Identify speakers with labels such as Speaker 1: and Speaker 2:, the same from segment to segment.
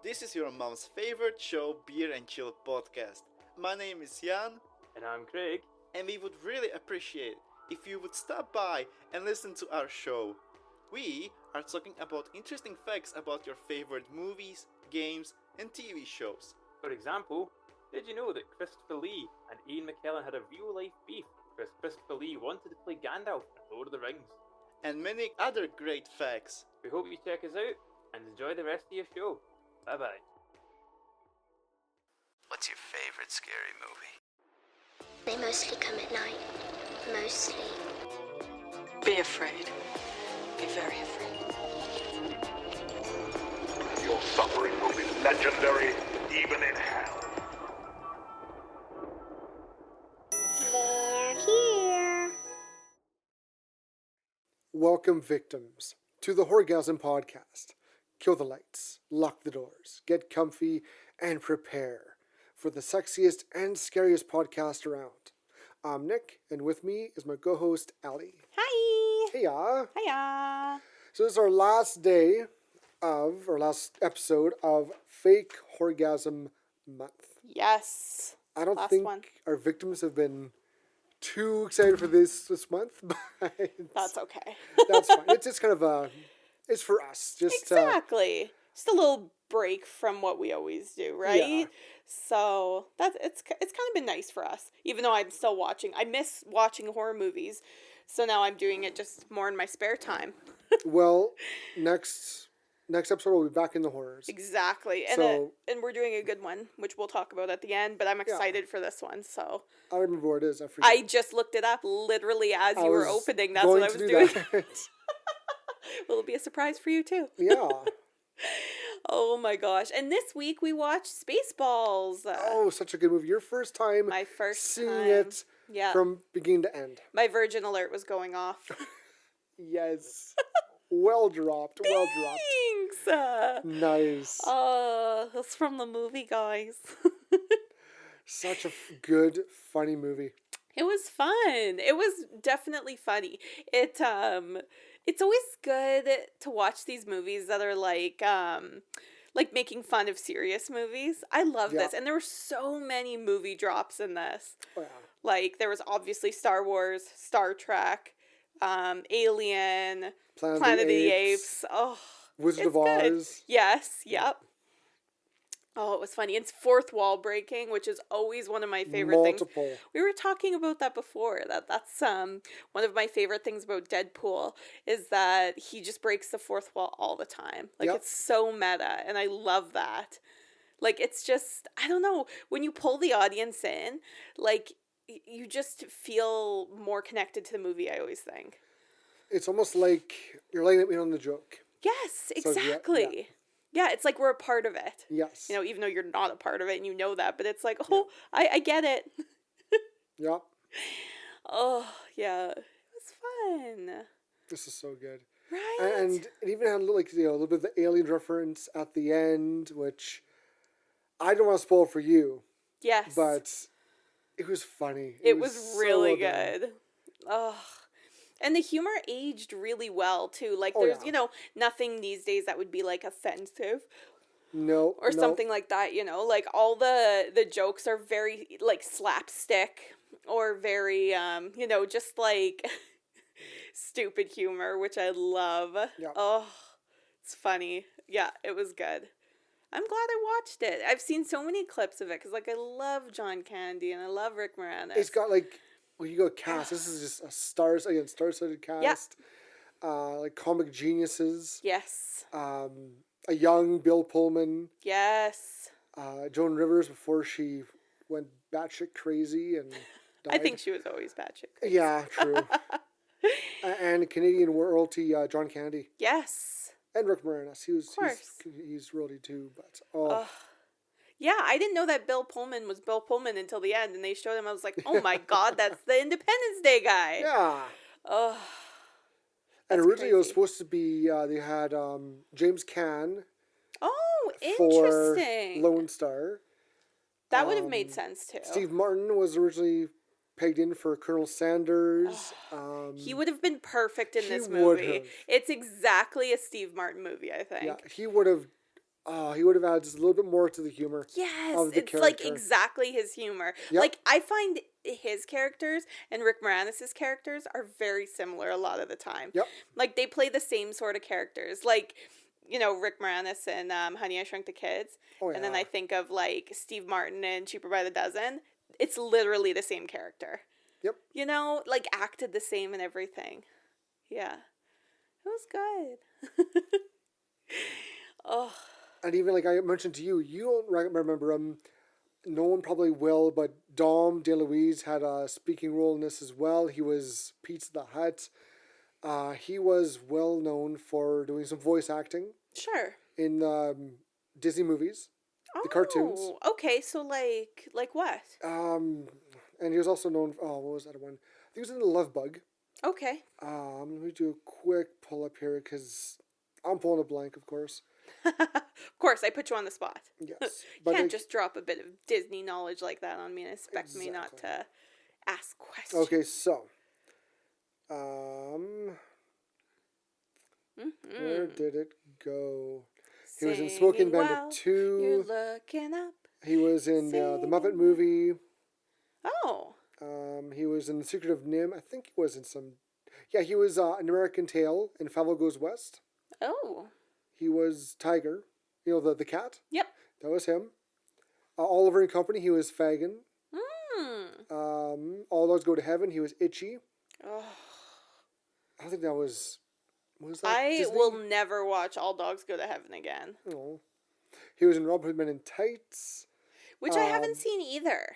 Speaker 1: This is your mom's favorite show, Beer and Chill podcast. My name is Jan,
Speaker 2: And I'm Craig.
Speaker 1: and we would really appreciate if you would stop by and listen to our show. We are talking about interesting facts about your favorite movies, games, and TV shows.
Speaker 2: For example, did you know that Christopher Lee and Ian McKellen had a real-life beef because Christopher Lee wanted to play Gandalf in Lord of the Rings?
Speaker 1: And many other great facts.
Speaker 2: We hope you check us out and enjoy the rest of your show. Bye-bye.
Speaker 3: What's your favorite scary movie?
Speaker 4: They mostly come at night. Mostly.
Speaker 5: Be afraid. Be very afraid.
Speaker 6: Your suffering will be legendary, even in hell.
Speaker 4: They're here.
Speaker 7: Welcome, victims, to the Horror-gasm podcast. Kill the lights, lock the doors, get comfy, and prepare for the sexiest and scariest podcast around. I'm Nick, and with me is my co-host, Allie.
Speaker 8: Hi!
Speaker 7: Heya!
Speaker 8: Hiya!
Speaker 7: So this is our last episode of Fake Horror-gasm month.
Speaker 8: Yes.
Speaker 7: I don't
Speaker 8: Last
Speaker 7: think
Speaker 8: one.
Speaker 7: our victims have been too excited for this month, but
Speaker 8: That's okay.
Speaker 7: that's fine. It's just kind of it's for us. Just
Speaker 8: Exactly. Just a little break from what we always do, right?
Speaker 7: Yeah.
Speaker 8: So it's kind of been nice for us, even though I'm still watching. I miss watching horror movies, so now I'm doing it just more in my spare time.
Speaker 7: Well, next episode we'll be back in the horrors.
Speaker 8: Exactly, and
Speaker 7: So-
Speaker 8: and we're doing a good one, which we'll talk about at the end. But I'm excited for this one. So
Speaker 7: I don't remember what it is. I forget.
Speaker 8: I just looked it up literally as you were
Speaker 7: was
Speaker 8: opening. That's
Speaker 7: going
Speaker 8: what I
Speaker 7: to
Speaker 8: was
Speaker 7: do
Speaker 8: doing.
Speaker 7: that.
Speaker 8: Will it be a surprise for you too?
Speaker 7: Yeah.
Speaker 8: Oh my gosh. And this week we watched Spaceballs.
Speaker 7: Oh, such a good movie. Your first time
Speaker 8: My first
Speaker 7: seeing
Speaker 8: time.
Speaker 7: it
Speaker 8: Yeah.
Speaker 7: from beginning to end.
Speaker 8: My virgin alert was going off.
Speaker 7: Yes. Well dropped. Well dropped.
Speaker 8: Thanks.
Speaker 7: Nice.
Speaker 8: That's from the movie, guys.
Speaker 7: Such a good, funny movie.
Speaker 8: It was fun. It was definitely funny. It's always good to watch these movies that are like making fun of serious movies. I love
Speaker 7: Yeah.
Speaker 8: this. And there were so many movie drops in this.
Speaker 7: Oh, yeah.
Speaker 8: Like, there was obviously Star Wars, Star Trek, Alien, Planet of the Apes. Oh,
Speaker 7: Wizard
Speaker 8: it's
Speaker 7: of
Speaker 8: good.
Speaker 7: Oz.
Speaker 8: Yes, yep. Oh, it was funny. It's fourth wall breaking, which is always one of my favorite things.
Speaker 7: Multiple.
Speaker 8: We were talking about that before. That's one of my favorite things about Deadpool is that he just breaks the fourth wall all the time. Like,
Speaker 7: Yep.
Speaker 8: it's so meta, and I love that. Like, it's just, I don't know, when you pull the audience in, like, you just feel more connected to the movie, I always think.
Speaker 7: It's almost like you're laying it in on the joke.
Speaker 8: Yes,
Speaker 7: So, yeah,
Speaker 8: exactly. Yeah, it's like we're a part of it.
Speaker 7: Yes.
Speaker 8: You know, even though you're not a part of it and you know that, but it's like, oh, I get it.
Speaker 7: Yeah.
Speaker 8: Oh, yeah. It was fun.
Speaker 7: This is so good.
Speaker 8: Right?
Speaker 7: And it even had like a little bit of the alien reference at the end, which I don't want to spoil for you,
Speaker 8: yes.
Speaker 7: but it was funny.
Speaker 8: it was
Speaker 7: so
Speaker 8: really
Speaker 7: well done.
Speaker 8: good. Oh. And the humor aged really well, too. Like,
Speaker 7: Oh,
Speaker 8: there's,
Speaker 7: yeah.
Speaker 8: nothing these days that would be, like, offensive
Speaker 7: No,
Speaker 8: or
Speaker 7: no.
Speaker 8: something like that, Like, all the jokes are very, like, slapstick or very, just, like, stupid humor, which I love.
Speaker 7: Yeah.
Speaker 8: Oh, it's funny. Yeah, it was good. I'm glad I watched it. I've seen so many clips of it because, like, I love John Candy and I love Rick Moranis.
Speaker 7: It's got like, well, you go cast. This is just a star-studded cast. Like comic geniuses.
Speaker 8: Yes.
Speaker 7: A young Bill Pullman.
Speaker 8: Yes.
Speaker 7: Joan Rivers before she went batshit crazy and died.
Speaker 8: I think she was always batshit crazy.
Speaker 7: Yeah, true. And Canadian royalty John Candy.
Speaker 8: Yes.
Speaker 7: And Rick Moranis.
Speaker 8: course.
Speaker 7: He's royalty too, but
Speaker 8: Yeah, I didn't know that Bill Pullman was Bill Pullman until the end, and they showed him. I was like, oh my God, that's the Independence Day guy.
Speaker 7: yeah.
Speaker 8: Oh.
Speaker 7: And
Speaker 8: That's
Speaker 7: originally it was
Speaker 8: crazy.
Speaker 7: supposed to be they had James Caan
Speaker 8: Oh,
Speaker 7: for
Speaker 8: interesting.
Speaker 7: Lone Star.
Speaker 8: That would have made sense too.
Speaker 7: Steve Martin was originally pegged in for Colonel Sanders.
Speaker 8: He would have been perfect in
Speaker 7: he
Speaker 8: this
Speaker 7: would
Speaker 8: movie.
Speaker 7: have.
Speaker 8: It's exactly a Steve Martin movie, I think.
Speaker 7: Yeah, he would have he would have added just a little bit more to the humor.
Speaker 8: Yes,
Speaker 7: of the
Speaker 8: it's like
Speaker 7: character.
Speaker 8: exactly his humor.
Speaker 7: Yep.
Speaker 8: Like I find his characters and Rick Moranis' characters are very similar a lot of the time.
Speaker 7: Yep.
Speaker 8: Like they play the same sort of characters. Like, you know, Rick Moranis and Honey, I Shrunk the Kids.
Speaker 7: Oh,
Speaker 8: And then
Speaker 7: yeah.
Speaker 8: I think of like Steve Martin and Cheaper by the Dozen. It's literally the same character.
Speaker 7: Yep.
Speaker 8: You know, like acted the same and everything. Yeah. It was good. Oh.
Speaker 7: And even like I mentioned to you, you don't remember him. No one probably will, but Dom DeLuise had a speaking role in this as well. He was Pizza the Hut. He was well known for doing some voice acting
Speaker 8: Sure.
Speaker 7: in Disney movies, the cartoons.
Speaker 8: Oh, okay. So like what?
Speaker 7: And he was also known. Oh, what was that one? I think he was in The Love Bug.
Speaker 8: Okay.
Speaker 7: Let me do a quick pull up here because I'm pulling a blank, of course.
Speaker 8: Of course, I put you on the spot.
Speaker 7: Yes,
Speaker 8: You can't just drop a bit of Disney knowledge like that on me and expect me not
Speaker 7: Exactly.
Speaker 8: to ask questions.
Speaker 7: Okay, so where did it go? He was in Smoking
Speaker 8: Singing
Speaker 7: Bandit
Speaker 8: while
Speaker 7: 2.
Speaker 8: You're looking up.
Speaker 7: He was in the Muppet
Speaker 8: singing.
Speaker 7: movie.
Speaker 8: Oh.
Speaker 7: He was in The Secret of Nim. I think he was in some. Yeah, he was An American Tail in Fable Goes West.
Speaker 8: Oh.
Speaker 7: He was Tiger. You know, the cat?
Speaker 8: Yep.
Speaker 7: That was him. Oliver and Company, he was Fagin.
Speaker 8: Hmm.
Speaker 7: All Dogs Go to Heaven, he was Itchy.
Speaker 8: Oh.
Speaker 7: I think that was that
Speaker 8: I
Speaker 7: Disney?
Speaker 8: will never watch All Dogs Go to Heaven again.
Speaker 7: Oh. He was in Robin Hood Men in Tights.
Speaker 8: Which I haven't seen either.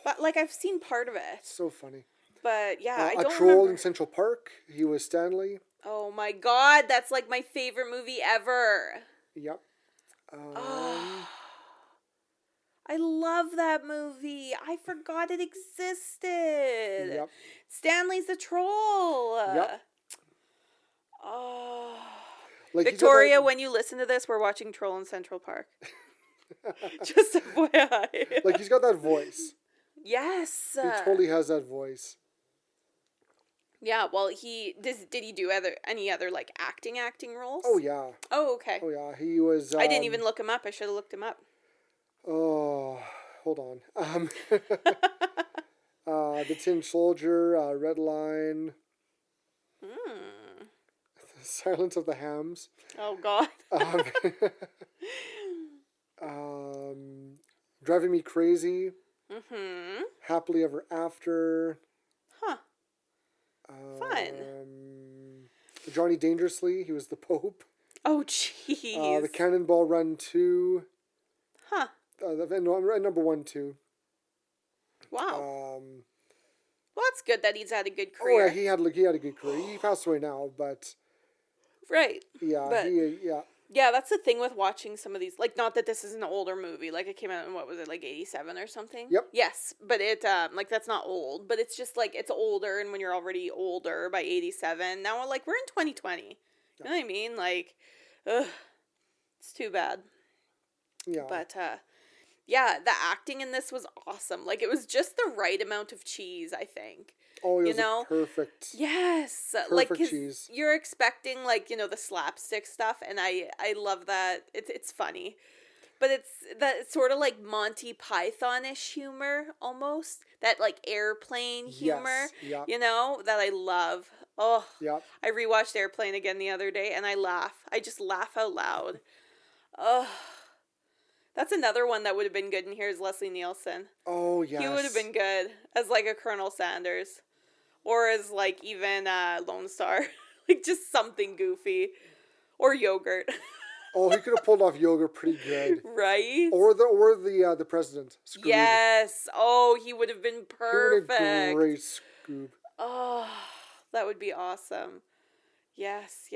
Speaker 8: But like I've seen part of it.
Speaker 7: So funny.
Speaker 8: But yeah, I
Speaker 7: A
Speaker 8: don't
Speaker 7: Troll
Speaker 8: remember.
Speaker 7: in Central Park, he was Stanley.
Speaker 8: Oh my god, that's like my favorite movie ever.
Speaker 7: Yep.
Speaker 8: I love that movie. I forgot it existed.
Speaker 7: Yep.
Speaker 8: Stanley's the troll.
Speaker 7: Yep.
Speaker 8: Oh.
Speaker 7: Like he got
Speaker 8: Victoria,
Speaker 7: that-
Speaker 8: when you listen to this, we're watching Troll in Central Park. Just FYI.
Speaker 7: like he's got that voice.
Speaker 8: Yes.
Speaker 7: He totally has that voice.
Speaker 8: Yeah, well, did he do any other like acting roles?
Speaker 7: Oh yeah.
Speaker 8: Oh, okay.
Speaker 7: Oh yeah. He was.
Speaker 8: I didn't even look him up. I should have looked him up.
Speaker 7: Oh, hold on. The Tin Soldier, Red Line, Silence of the Hams.
Speaker 8: Oh God.
Speaker 7: Driving Me Crazy.
Speaker 8: Mm-hmm.
Speaker 7: Happily Ever After.
Speaker 8: Huh. Fun.
Speaker 7: Johnny Dangerously. He was the Pope.
Speaker 8: Oh jeez.
Speaker 7: The Cannonball Run 2.
Speaker 8: Huh.
Speaker 7: No, I'm right number 1, 2.
Speaker 8: Wow. Well, that's good that he's had a good
Speaker 7: Oh
Speaker 8: career.
Speaker 7: yeah, he had a good career. He passed away now, but
Speaker 8: Right.
Speaker 7: yeah,
Speaker 8: But-
Speaker 7: yeah.
Speaker 8: Yeah, that's the thing with watching some of these. Like, not that this is an older movie. Like, it came out in, what was it, like 87 or something?
Speaker 7: Yep.
Speaker 8: Yes, but it, like, that's not old. But it's just, like, it's older, and when you're already older by 87, now, we're in 2020. You know what I mean? Like, ugh. It's too bad.
Speaker 7: Yeah.
Speaker 8: But, yeah, the acting in this was awesome. Like, it was just the right amount of cheese, I think.
Speaker 7: Oh, it
Speaker 8: you
Speaker 7: was
Speaker 8: know?
Speaker 7: perfect.
Speaker 8: Yes, like
Speaker 7: Perfect
Speaker 8: 'cause
Speaker 7: cheese.
Speaker 8: you're expecting like the slapstick stuff, and I love that. It's funny, but it's that sort of like Monty Python-ish humor almost. That like airplane humor,
Speaker 7: Yes, yeah.
Speaker 8: that I love. Oh,
Speaker 7: Yeah.
Speaker 8: I rewatched Airplane again the other day, and I laugh. I just laugh out loud. Oh, that's another one that would have been good in here is Leslie Nielsen.
Speaker 7: Oh yes.
Speaker 8: He would have been good as like a Colonel Sanders. Or as like even Lone Star. Like just something goofy. Or Yogurt.
Speaker 7: Oh, he could have pulled off Yoga pretty good.
Speaker 8: Right?
Speaker 7: Or the president. Scoob.
Speaker 8: Yes. Oh, he would have been
Speaker 7: He would
Speaker 8: perfect.
Speaker 7: have great Scoob.
Speaker 8: Oh, that would be awesome. Yes.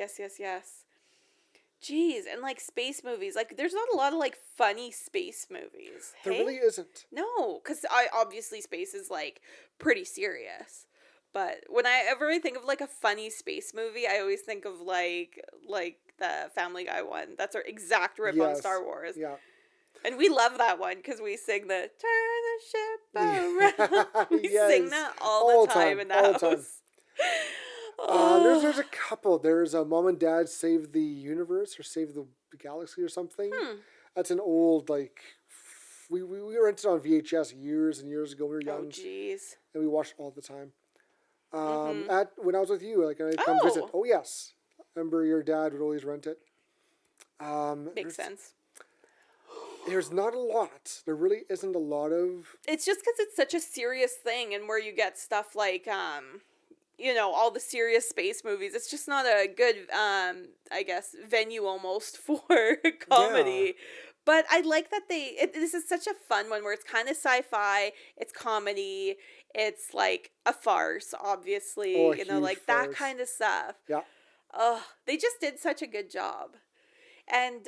Speaker 8: Jeez, and like space movies, like there's not a lot of like funny space movies.
Speaker 7: There
Speaker 8: hey?
Speaker 7: really isn't.
Speaker 8: No, because obviously space is like pretty serious. But when I think of like a funny space movie, I always think of like the Family Guy one. That's our exact rip on
Speaker 7: Yes,
Speaker 8: Star Wars.
Speaker 7: Yeah.
Speaker 8: And we love that one because we sing the "Turn the Ship Around." We sing
Speaker 7: Yes.
Speaker 8: that all the time in the
Speaker 7: all the time.
Speaker 8: house.
Speaker 7: There's a couple. There's a Mom and Dad Save the Universe or Save the Galaxy or something. That's an old, like, we rented it on VHS years and years ago when we were young.
Speaker 8: Oh, jeez.
Speaker 7: And we watched all the time. When I was with you, like, and I'd come visit. Oh, yes. Remember your dad would always rent it.
Speaker 8: Makes sense.
Speaker 7: There's not a lot. There really isn't a lot of...
Speaker 8: It's just because it's such a serious thing, and where you get stuff like, you know, all the serious space movies. It's just not a good, I guess, venue almost for comedy.
Speaker 7: Yeah.
Speaker 8: But I like that this is such a fun one where it's kind of sci-fi, it's comedy, it's like a farce, obviously,
Speaker 7: Oh,
Speaker 8: you know,
Speaker 7: huge
Speaker 8: like
Speaker 7: farce.
Speaker 8: that kind of stuff.
Speaker 7: Yeah.
Speaker 8: Oh, they just did such a good job. And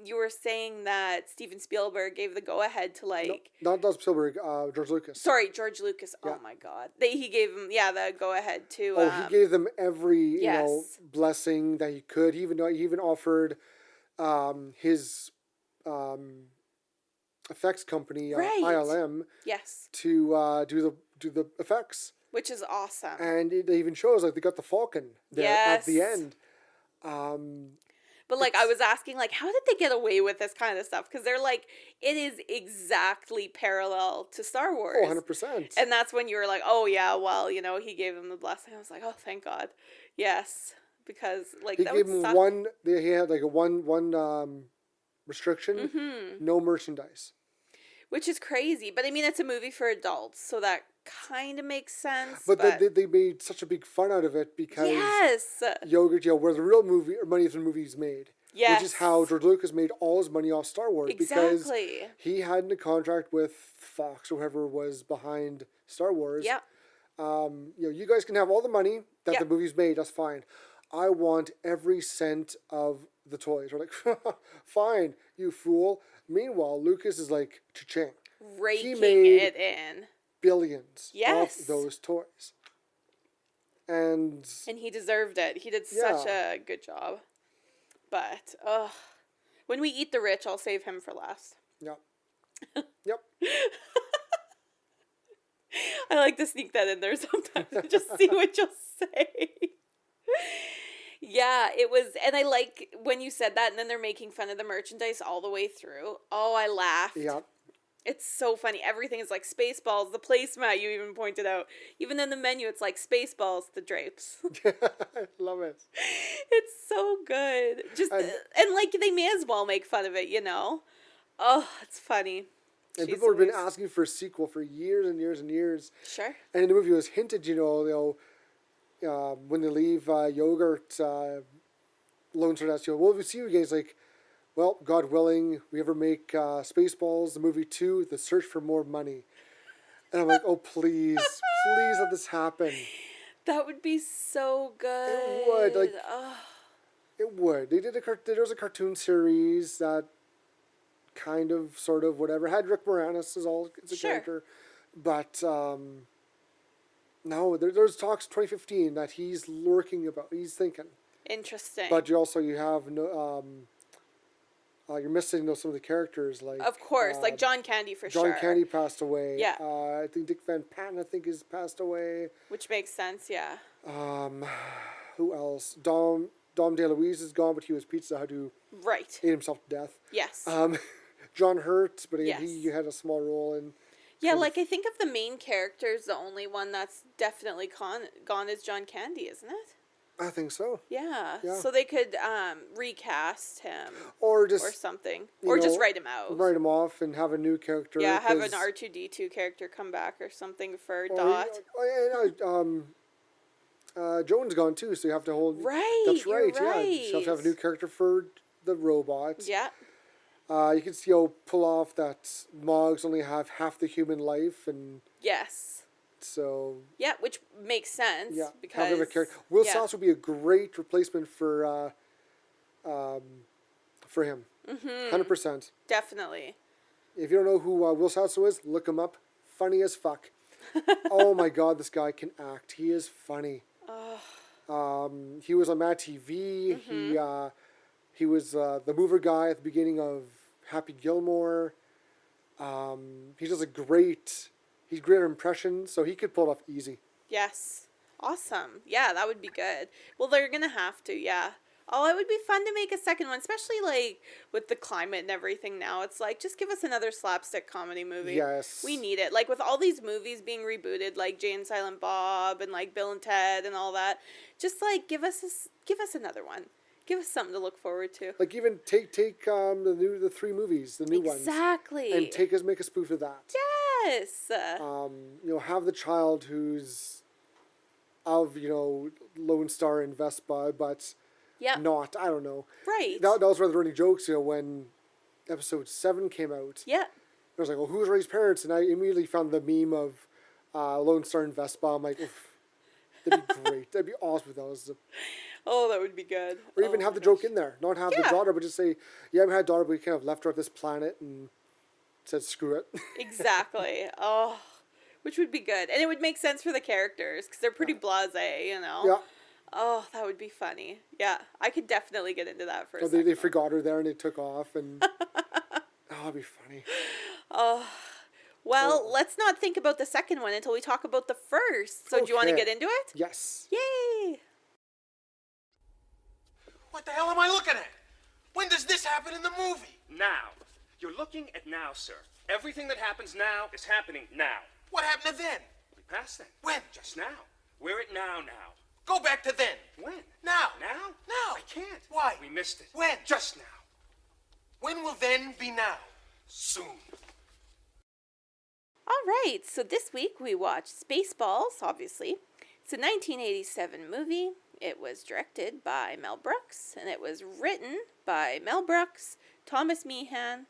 Speaker 8: you were saying that Steven Spielberg gave the go-ahead to, like...
Speaker 7: No, not Spielberg, George Lucas.
Speaker 8: Sorry, George Lucas.
Speaker 7: Yeah.
Speaker 8: Oh, my God. He gave him, the go-ahead to...
Speaker 7: He gave them every,
Speaker 8: yes.
Speaker 7: blessing that he could. He even offered his effects company,
Speaker 8: Right.
Speaker 7: ILM,
Speaker 8: Yes.
Speaker 7: to do the effects.
Speaker 8: Which is awesome.
Speaker 7: And it even shows, like, they got the Falcon there at the
Speaker 8: Yes.
Speaker 7: end.
Speaker 8: But, like, I was asking, like, how did they get away with this kind of stuff? Because they're like, it is exactly parallel to Star Wars.
Speaker 7: Oh, 100%.
Speaker 8: And that's when you were like, oh, yeah, well, you know, he gave them the blessing. I was like, oh, thank God. Yes. Because, like,
Speaker 7: He
Speaker 8: that
Speaker 7: gave
Speaker 8: would
Speaker 7: him
Speaker 8: suck.
Speaker 7: he had, like, a one restriction. No merchandise.
Speaker 8: Which is crazy. But, I mean, it's a movie for adults, so that kind of makes sense.
Speaker 7: But they made such a big fun out of it because
Speaker 8: yes.
Speaker 7: yogurt, where the real money from the movie's made.
Speaker 8: Yes.
Speaker 7: Which is how George Lucas made all his money off Star Wars. Because
Speaker 8: Exactly.
Speaker 7: he had a contract with Fox or whoever was behind Star Wars.
Speaker 8: Yep.
Speaker 7: You guys can have all the money that
Speaker 8: Yep.
Speaker 7: the movie's made. That's fine. I want every cent of the toys. We're like, fine, you fool. Meanwhile, Lucas is like, cha-ching.
Speaker 8: Raking
Speaker 7: made
Speaker 8: it in.
Speaker 7: Billions
Speaker 8: Yes.
Speaker 7: of those toys. And
Speaker 8: he deserved it. He did such a good job. But, when we eat the rich, I'll save him for last.
Speaker 7: Yep. Yep.
Speaker 8: I like to sneak that in there sometimes and just see what you'll say. Yeah, it was, and I like when you said that, and then they're making fun of the merchandise all the way through. Oh, I laughed.
Speaker 7: Yep.
Speaker 8: It's so funny. Everything is like Spaceballs, the placemat you even pointed out. Even in the menu, it's like Spaceballs, the drapes.
Speaker 7: I love it.
Speaker 8: It's so good. And like they may as well make fun of it, you know? Oh, it's funny.
Speaker 7: And
Speaker 8: She's
Speaker 7: people have been
Speaker 8: always-
Speaker 7: asking for a sequel for years and years and years.
Speaker 8: Sure.
Speaker 7: And in the movie it was hinted, when they leave Yogurt, Lone Star Nest, well, we see you guys, like, well, God willing, we ever make Spaceballs, the movie 2, The Search for More Money. And I'm like, oh, please let this happen.
Speaker 8: That would be so good.
Speaker 7: It would, like,
Speaker 8: oh.
Speaker 7: it would. There was a cartoon series that kind of, sort of, whatever, had Rick Moranis as a
Speaker 8: Sure.
Speaker 7: character. But, no, there's talks 2015 that he's lurking about, he's thinking.
Speaker 8: Interesting.
Speaker 7: But you have no, you're missing some of the characters, like
Speaker 8: of course, like John Candy for
Speaker 7: John
Speaker 8: sure.
Speaker 7: Candy passed away.
Speaker 8: Yeah.
Speaker 7: I think Dick Van Patten has passed away.
Speaker 8: Which makes sense, yeah.
Speaker 7: Who else? Dom DeLuise is gone, but he was Pizza Hut who
Speaker 8: Right.
Speaker 7: ate himself to death.
Speaker 8: Yes.
Speaker 7: John Hurt, but
Speaker 8: Yes.
Speaker 7: he had a small role in.
Speaker 8: Yeah, like I think of the main characters, the only one that's definitely gone is John Candy, isn't it?
Speaker 7: I think so.
Speaker 8: Yeah.
Speaker 7: Yeah.
Speaker 8: So they could recast him
Speaker 7: Or just
Speaker 8: or something.
Speaker 7: you
Speaker 8: Or just
Speaker 7: know,
Speaker 8: write him out.
Speaker 7: write him off and have a new character.
Speaker 8: Yeah, have an
Speaker 7: 'cause-
Speaker 8: R2D2 character come back or something for
Speaker 7: or,
Speaker 8: Dot.
Speaker 7: Joan's gone too, so you have to hold.
Speaker 8: Right,
Speaker 7: That's
Speaker 8: you're
Speaker 7: right. Yeah, you have to have a new character for the robot.
Speaker 8: Yeah.
Speaker 7: You can pull off that Mogs only have half the human life, and
Speaker 8: Yes.
Speaker 7: so
Speaker 8: Yeah, which makes sense.
Speaker 7: yeah,
Speaker 8: Because
Speaker 7: have a character. Will
Speaker 8: yeah.
Speaker 7: Sass would be a great replacement for him. 100%.
Speaker 8: Definitely.
Speaker 7: If you don't know who Will Sasso is, look him up. Funny as fuck. Oh my God, this guy can act. He is funny. He was on Mad TV. He was the mover guy at the beginning of Happy Gilmore. He does he's great at impressions, so he could pull it off easy.
Speaker 8: Yes. Awesome. Yeah, that would be good. Well, they're gonna have to, yeah. Oh, it would be fun to make a second one, especially like with the climate and everything now. It's like, just give us another slapstick comedy movie.
Speaker 7: Yes.
Speaker 8: We need it. Like with all these movies being rebooted, like Jay and Silent Bob and like Bill and Ted and all that, just like give us another one. Give us something to look forward to.
Speaker 7: Like even take the 3 movies, the new ones.
Speaker 8: Exactly.
Speaker 7: And make a spoof of that.
Speaker 8: Yes.
Speaker 7: Have the child who's of, Lone Star and Vespa, but not, I don't know.
Speaker 8: Right.
Speaker 7: That was one of the running jokes, when episode 7 came out.
Speaker 8: Yeah.
Speaker 7: I was like, well, who's Ray's parents? And I immediately found the meme of Lone Star and Vespa. I'm like, oof, that'd be great. That'd be awesome if that was
Speaker 8: Oh, that would be good.
Speaker 7: Or even have the joke in there. Not have the daughter, but just say, yeah, we had a daughter, but we kind of left her at this planet and said, screw it.
Speaker 8: Exactly. Oh, which would be good. And it would make sense for the characters because they're pretty blasé,
Speaker 7: Yeah.
Speaker 8: Oh, that would be funny. Yeah, I could definitely get into that for a
Speaker 7: They
Speaker 8: second.
Speaker 7: forgot her there and they took off. And that'd be funny.
Speaker 8: Oh, well, let's not think about the second one until we talk about the first. So do you want to
Speaker 7: Okay.
Speaker 8: get into it?
Speaker 7: Yes.
Speaker 8: Yay!
Speaker 9: What the hell am I looking at? When does this happen in the movie?
Speaker 10: Now. You're looking at now, sir. Everything that happens now is happening now.
Speaker 9: What happened to then?
Speaker 10: We passed then.
Speaker 9: When?
Speaker 10: Just now. We're at now.
Speaker 9: Go back to then.
Speaker 10: When?
Speaker 9: Now.
Speaker 10: Now?
Speaker 9: Now.
Speaker 10: I can't.
Speaker 9: Why?
Speaker 10: We missed it.
Speaker 9: When?
Speaker 10: Just now.
Speaker 9: When will then be now?
Speaker 10: Soon.
Speaker 8: All right, so this week we watched Spaceballs, obviously. It's a 1987 movie. It was directed by Mel Brooks, and it was written by Mel Brooks, Thomas Meehan,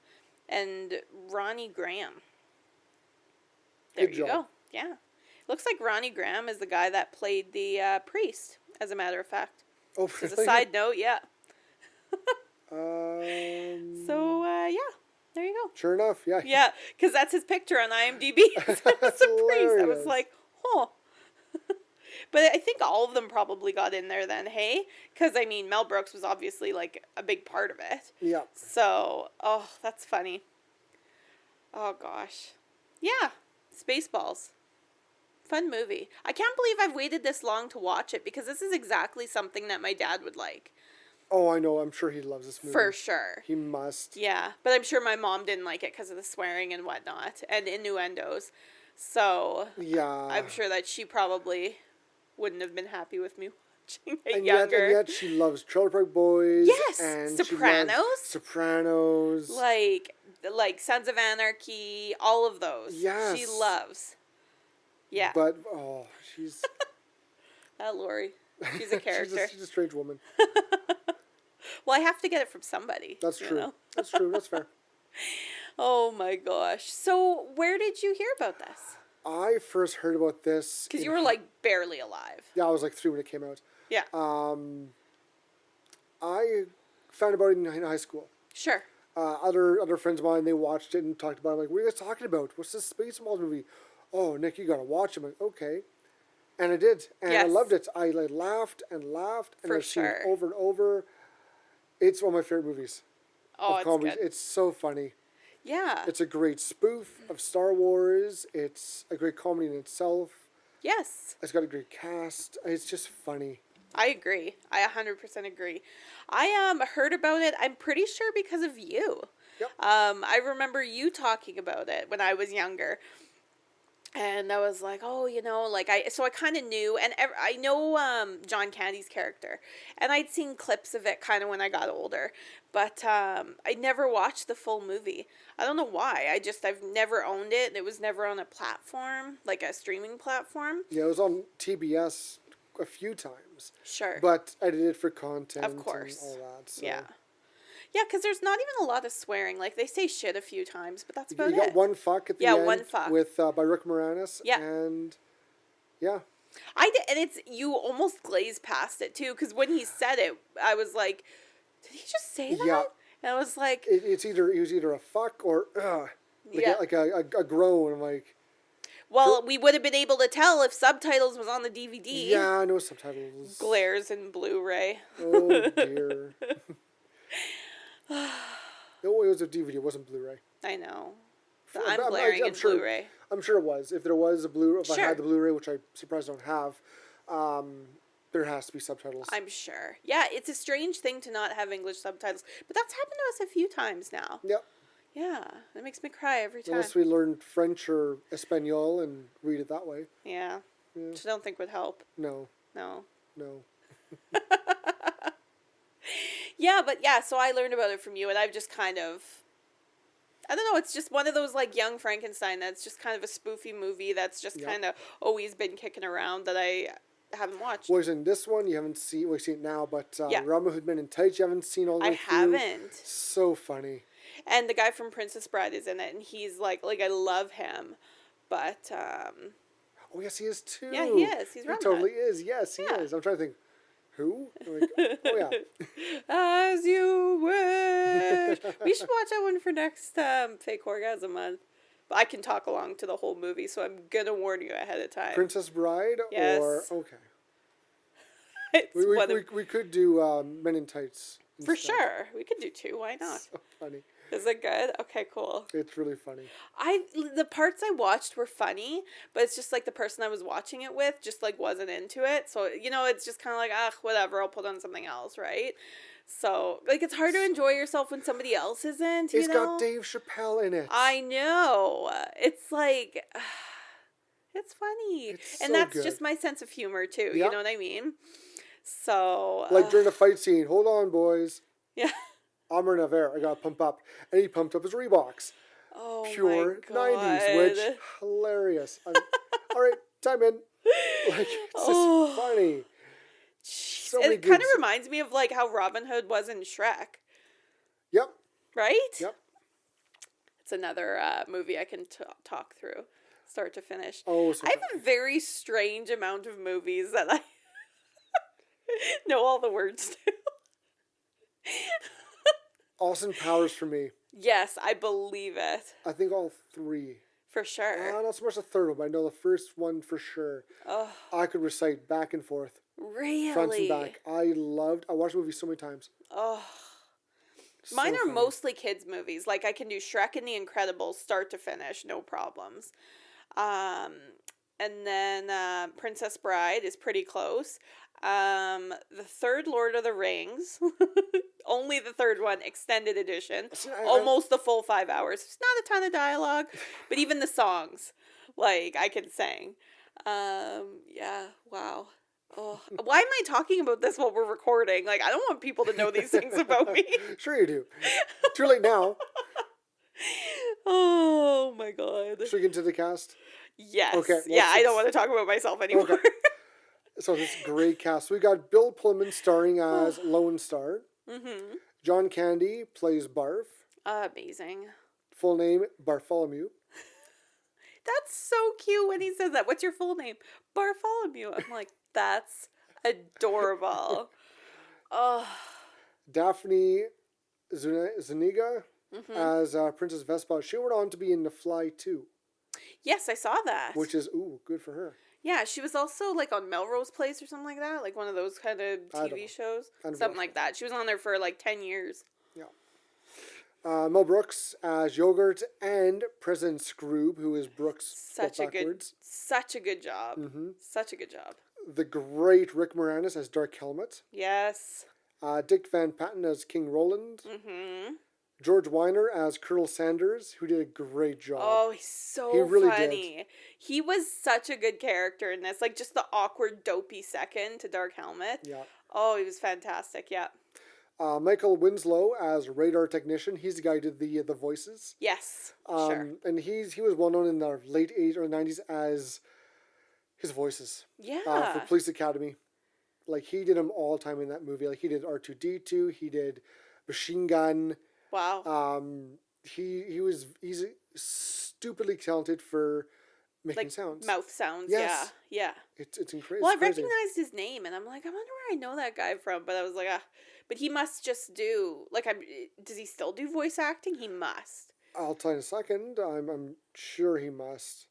Speaker 8: and Ronnie Graham. There
Speaker 7: Good
Speaker 8: you
Speaker 7: job.
Speaker 8: go. Yeah. Looks like Ronnie Graham is the guy that played the priest, as a matter of fact.
Speaker 7: Oh,
Speaker 8: As a side note, yeah. So, yeah, there you go.
Speaker 7: Sure enough, yeah.
Speaker 8: Yeah, because that's his picture on IMDb. As a priest. I was
Speaker 7: Hilarious.
Speaker 8: like, huh. But I think all of them probably got in there then, hey? Because, I mean, Mel Brooks was obviously, like, a big part of it.
Speaker 7: Yeah.
Speaker 8: So, oh, that's funny. Oh, gosh. Yeah, Spaceballs. Fun movie. I can't believe I've waited this long to watch it because this is exactly something that my dad would like.
Speaker 7: Oh, I know. I'm sure he loves this movie.
Speaker 8: For sure.
Speaker 7: He must.
Speaker 8: Yeah, but I'm sure my mom didn't like it because of the swearing and whatnot and innuendos. So
Speaker 7: Yeah.
Speaker 8: I'm sure that she probably wouldn't have been happy with me watching it
Speaker 7: And
Speaker 8: younger.
Speaker 7: yet she loves Trailer Park Boys.
Speaker 8: Yes,
Speaker 7: And she loves
Speaker 8: Sopranos.
Speaker 7: Sopranos.
Speaker 8: Like Sons of Anarchy, all of those.
Speaker 7: Yes.
Speaker 8: She loves. Yeah.
Speaker 7: But, she's...
Speaker 8: Lori. She's a character.
Speaker 7: she's a strange woman.
Speaker 8: Well, I have to get it from somebody.
Speaker 7: That's
Speaker 8: you
Speaker 7: true.
Speaker 8: know?
Speaker 7: That's true. That's fair.
Speaker 8: Oh my gosh. So where did you hear about this?
Speaker 7: I first heard about this...
Speaker 8: Because you were like barely alive.
Speaker 7: Yeah, I was like 3 when it came out.
Speaker 8: Yeah.
Speaker 7: I found about it in high school.
Speaker 8: Sure.
Speaker 7: Other friends of mine, they watched it and talked about it. I'm like, what are you guys talking about? What's this Spaceballs movie? Oh, Nick, you gotta watch it. I'm like, okay. And I did. And I
Speaker 8: Yes.
Speaker 7: loved it. I laughed and laughed. And
Speaker 8: For
Speaker 7: I've seen it
Speaker 8: sure.
Speaker 7: over and over. It's one of my favorite movies.
Speaker 8: Oh,
Speaker 7: of
Speaker 8: it's
Speaker 7: comedies.
Speaker 8: good.
Speaker 7: It's so funny.
Speaker 8: Yeah.
Speaker 7: It's a great spoof of Star Wars. It's a great comedy in itself.
Speaker 8: Yes.
Speaker 7: It's got a great cast. It's just funny.
Speaker 8: I agree. I 100% agree. I heard about it, I'm pretty sure because of you.
Speaker 7: Yep.
Speaker 8: I remember you talking about it when I was younger. And I was like, oh, so I kind of knew, and I know John Candy's character, and I'd seen clips of it kind of when I got older, but I never watched the full movie. I don't know why. I've never owned it, and it was never on a platform, like a streaming platform.
Speaker 7: Yeah, it was on TBS a few times.
Speaker 8: Sure.
Speaker 7: But I did it for content
Speaker 8: Of course.
Speaker 7: and all that. So.
Speaker 8: Yeah. Yeah, because there's not even a lot of swearing. Like, they say shit a few times, but that's about
Speaker 7: You got
Speaker 8: it.
Speaker 7: one fuck at the
Speaker 8: Yeah,
Speaker 7: end.
Speaker 8: one fuck.
Speaker 7: With by Rick Moranis.
Speaker 8: Yeah.
Speaker 7: And yeah.
Speaker 8: I did, and you almost glazed past it too, because when he said it, I was like, "Did he just say that?"
Speaker 7: Yeah.
Speaker 8: And I was like,
Speaker 7: It was either a fuck or
Speaker 8: Yeah.
Speaker 7: like a groan. I'm like,
Speaker 8: "Well, we would have been able to tell if subtitles was on the DVD."
Speaker 7: yeah, no subtitles.
Speaker 8: Glares in Blu-ray.
Speaker 7: Oh dear. No, it was a DVD. It wasn't Blu-ray.
Speaker 8: I know.
Speaker 7: I'm-
Speaker 8: I'm glaring
Speaker 7: I'm
Speaker 8: in
Speaker 7: sure-
Speaker 8: Blu-ray.
Speaker 7: I'm sure it was. If there was a Blu, if I
Speaker 8: Sure.
Speaker 7: had the Blu-ray, which I'm surprised I don't have, there has to be subtitles.
Speaker 8: I'm sure. Yeah, it's a strange thing to not have English subtitles, but that's happened to us a few times now.
Speaker 7: Yep.
Speaker 8: Yeah, it makes me cry every time.
Speaker 7: Unless we learned French or Espanol and read it that way.
Speaker 8: Yeah.
Speaker 7: Yeah.
Speaker 8: Which I don't think would help.
Speaker 7: No.
Speaker 8: No.
Speaker 7: No.
Speaker 8: Yeah, but yeah, so I learned about it from you, and I've just kind of, I don't know, it's just one of those, like, Young Frankenstein that's just kind of a spoofy movie that's just kind of always been kicking around that I haven't watched.
Speaker 7: Whereas in this one, you haven't seen, well, you've seen it now, but
Speaker 8: Yeah.
Speaker 7: Robin Hood Men in Tights, you haven't seen all the
Speaker 8: I
Speaker 7: way through.
Speaker 8: haven't.
Speaker 7: So funny.
Speaker 8: And the guy from Princess Bride is in it, and he's like I love him, but,
Speaker 7: Oh, yes, he is too.
Speaker 8: yeah, he is. He's
Speaker 7: He
Speaker 8: Robin
Speaker 7: totally
Speaker 8: Hood.
Speaker 7: is. Yes, he
Speaker 8: Yeah.
Speaker 7: is. I'm trying to think, who? I'm like, oh, yeah.
Speaker 8: As you wish. We should watch that one for next Fake Horr-gasm month. But I can talk along to the whole movie, so I'm gonna warn you ahead of time.
Speaker 7: Princess Bride?
Speaker 8: Yes.
Speaker 7: Or, okay.
Speaker 8: It's
Speaker 7: We,
Speaker 8: one of-
Speaker 7: we could do Men in Tights.
Speaker 8: for
Speaker 7: instead.
Speaker 8: sure. We could do two. Why not?
Speaker 7: So funny.
Speaker 8: Is it good? Okay, cool.
Speaker 7: It's really funny.
Speaker 8: The parts I watched were funny, but it's just like the person I was watching it with just like wasn't into it. So, you know, it's just kind of like, whatever, I'll put on something else, right? So, like, it's hard to enjoy yourself when somebody else isn't, you
Speaker 7: It's
Speaker 8: know?
Speaker 7: got Dave Chappelle in it.
Speaker 8: I know. It's like, it's funny.
Speaker 7: It's
Speaker 8: and
Speaker 7: so
Speaker 8: that's
Speaker 7: good.
Speaker 8: just my sense of humor, too. You
Speaker 7: Yep.
Speaker 8: know what I mean? So.
Speaker 7: Like during a fight scene, hold on, boys.
Speaker 8: Yeah.
Speaker 7: I'm of air. I got to pump up. And he pumped up his Reeboks.
Speaker 8: Oh,
Speaker 7: Pure
Speaker 8: my
Speaker 7: 90s, which,
Speaker 8: God.
Speaker 7: hilarious. All right, time in. Like, it's
Speaker 8: Oh.
Speaker 7: just funny. So many
Speaker 8: It kind of
Speaker 7: good-
Speaker 8: reminds me of like how Robin Hood was in Shrek,
Speaker 7: Yep,
Speaker 8: right?
Speaker 7: yep.
Speaker 8: It's another movie I can talk through, start to finish.
Speaker 7: Oh, so
Speaker 8: I have a very strange amount of movies that I know all the words to.
Speaker 7: Austin Powers for me.
Speaker 8: Yes, I believe it.
Speaker 7: I think all three.
Speaker 8: For sure.
Speaker 7: Not so much the third one, but I know the first one for sure.
Speaker 8: Oh,
Speaker 7: I could recite back and forth,
Speaker 8: really?
Speaker 7: front and back. I watched the movie so many times.
Speaker 8: Oh.
Speaker 7: So
Speaker 8: Mine are
Speaker 7: funny.
Speaker 8: mostly kids' movies. Like, I can do Shrek and The Incredibles start to finish, no problems. And then Princess Bride is pretty close. The third Lord of the Rings, only the third one, extended edition,
Speaker 7: See,
Speaker 8: almost the full 5 hours. It's not a ton of dialogue, but even the songs, like, I can sing. Yeah, wow. Oh, why am I talking about this while we're recording? Like, I don't want people to know these things about me.
Speaker 7: Sure you do. Too late now.
Speaker 8: Oh my god.
Speaker 7: Should we get into the cast?
Speaker 8: Yes.
Speaker 7: Okay,
Speaker 8: Yeah, I don't
Speaker 7: let's-
Speaker 8: want to talk about myself anymore.
Speaker 7: Okay. So this great cast. We got Bill Pullman starring as Lone Star.
Speaker 8: Mm-hmm.
Speaker 7: John Candy plays Barf.
Speaker 8: Amazing.
Speaker 7: Full name, Bartholomew.
Speaker 8: That's so cute when he says that. What's your full name? Bartholomew. I'm like, that's adorable. Oh.
Speaker 7: Daphne Zuniga
Speaker 8: Mm-hmm.
Speaker 7: as Princess Vespa. She went on to be in The Fly too,
Speaker 8: Yes, I saw that.
Speaker 7: which is, good for her.
Speaker 8: Yeah, she was also like on Melrose Place or something like that. Like one of those kind of
Speaker 7: I don't know.
Speaker 8: TV shows.
Speaker 7: I never
Speaker 8: Something
Speaker 7: watched
Speaker 8: like that. She was on there for like 10 years.
Speaker 7: Mel Brooks as Yogurt and President Scroob, who is Brooks
Speaker 8: Such a
Speaker 7: backwards.
Speaker 8: such a good job.
Speaker 7: Mhm.
Speaker 8: Such a good job.
Speaker 7: The great Rick Moranis as Dark Helmet.
Speaker 8: Yes.
Speaker 7: Dick Van Patten as King Roland.
Speaker 8: Mm-hmm.
Speaker 7: George Weiner as Colonel Sanders, who did a great job.
Speaker 8: Oh, he's so
Speaker 7: He really
Speaker 8: funny. He was such a good character in this. Like, just the awkward, dopey second to Dark Helmet.
Speaker 7: Yeah.
Speaker 8: Oh, he was fantastic. Yeah.
Speaker 7: Michael Winslow as Radar Technician. He's the guy who did the voices.
Speaker 8: Yes. Sure.
Speaker 7: And he was well known in the late 80s or 90s as his voices.
Speaker 8: Yeah.
Speaker 7: For Police Academy. Like, he did them all the time in that movie. Like, he did R2-D2. He did Machine Gun.
Speaker 8: Wow.
Speaker 7: He's stupidly talented for making
Speaker 8: Like
Speaker 7: sounds.
Speaker 8: mouth sounds.
Speaker 7: Yes.
Speaker 8: Yeah.
Speaker 7: It's incredible.
Speaker 8: Well, I recognized his name, and I'm like, I wonder where I know that guy from. But I was like, but he must just do like does he still do voice acting? He must.
Speaker 7: I'll tell you in a second. I'm sure he must.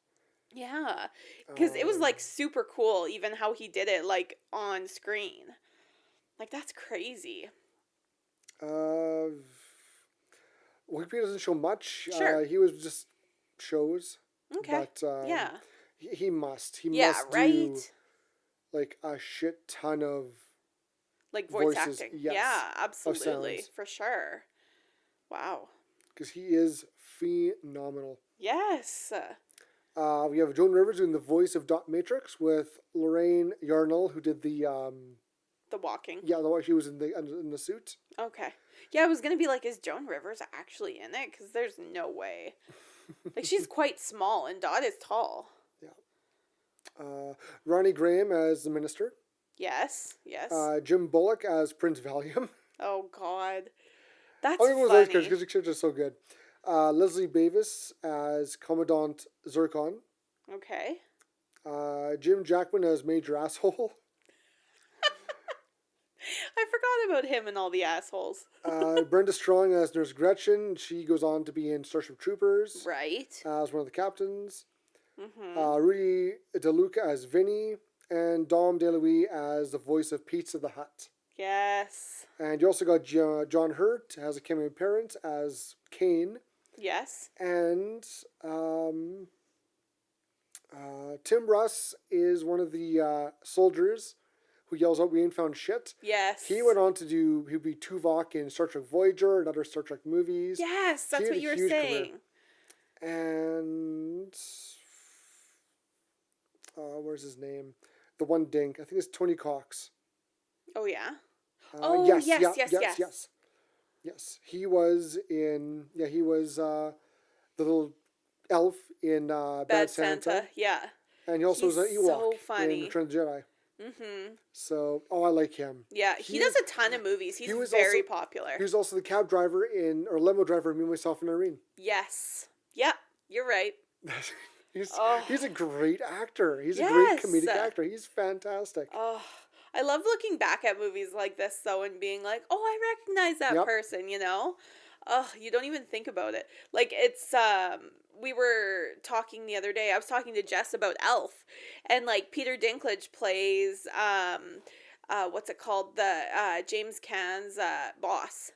Speaker 8: Yeah, because it was like super cool, even how he did it like on screen. Like that's crazy.
Speaker 7: Wikipedia doesn't show much.
Speaker 8: Sure.
Speaker 7: He was just shows.
Speaker 8: Okay.
Speaker 7: But
Speaker 8: yeah.
Speaker 7: he must. He
Speaker 8: Yeah.
Speaker 7: must
Speaker 8: Right.
Speaker 7: do like a shit ton of
Speaker 8: Like voice
Speaker 7: voices,
Speaker 8: acting.
Speaker 7: yes,
Speaker 8: Yeah,
Speaker 7: of
Speaker 8: absolutely.
Speaker 7: sounds.
Speaker 8: For sure. Wow.
Speaker 7: because he is phenomenal.
Speaker 8: Yes.
Speaker 7: We have Joan Rivers doing the voice of Dot Matrix with Lorraine Yarnell, who did the
Speaker 8: The walking.
Speaker 7: she was in the suit.
Speaker 8: Okay. Yeah, I was going to be like, is Joan Rivers actually in it? Because there's no way. Like, she's quite small and Dot is tall.
Speaker 7: Yeah. Ronnie Graham as the minister.
Speaker 8: Yes. Yes.
Speaker 7: Jim Bullock as Prince Valium.
Speaker 8: Oh, God. That's
Speaker 7: I think it was
Speaker 8: funny.
Speaker 7: because the characters are so good. Leslie Davis as Commandant Zircon.
Speaker 8: Okay.
Speaker 7: Jim Jackman as Major Asshole.
Speaker 8: I forgot about him and all the assholes.
Speaker 7: Brenda Strong as Nurse Gretchen. She goes on to be in Starship Troopers.
Speaker 8: Right.
Speaker 7: As one of the captains.
Speaker 8: Mm-hmm.
Speaker 7: Rudy DeLuca as Vinny. And Dom DeLuise as the voice of Pizza the Hut.
Speaker 8: Yes.
Speaker 7: And you also got John Hurt as a cameo appearance as Kane.
Speaker 8: Yes.
Speaker 7: And Tim Russ is one of the soldiers who yells out, "We ain't found shit."
Speaker 8: Yes.
Speaker 7: He went on to he'd be Tuvok in Star Trek Voyager and other Star Trek movies.
Speaker 8: Yes, that's what you were saying.
Speaker 7: Career. And where's his name? The one dink. I think it's Tony Cox.
Speaker 8: Oh, yeah?
Speaker 7: Yes. He was in, he was the little elf in Bad Santa.
Speaker 8: Yeah.
Speaker 7: And he also was an Ewok
Speaker 8: so funny.
Speaker 7: in Return of the Jedi.
Speaker 8: Mm-hmm.
Speaker 7: So, I like him.
Speaker 8: Yeah, he does a ton of movies. He's very popular.
Speaker 7: He was also the cab driver or limo driver in Me, Myself, and Irene.
Speaker 8: Yes. Yeah, you're right.
Speaker 7: He's a great actor. He's a great comedic actor. He's fantastic.
Speaker 8: Oh, I love looking back at movies like this, though, and being like, oh, I recognize that person, you know? Oh, you don't even think about it. Like, it's, we were talking the other day, I was talking to Jess about Elf, and, like, Peter Dinklage plays, what's it called? The, James Caan's, boss.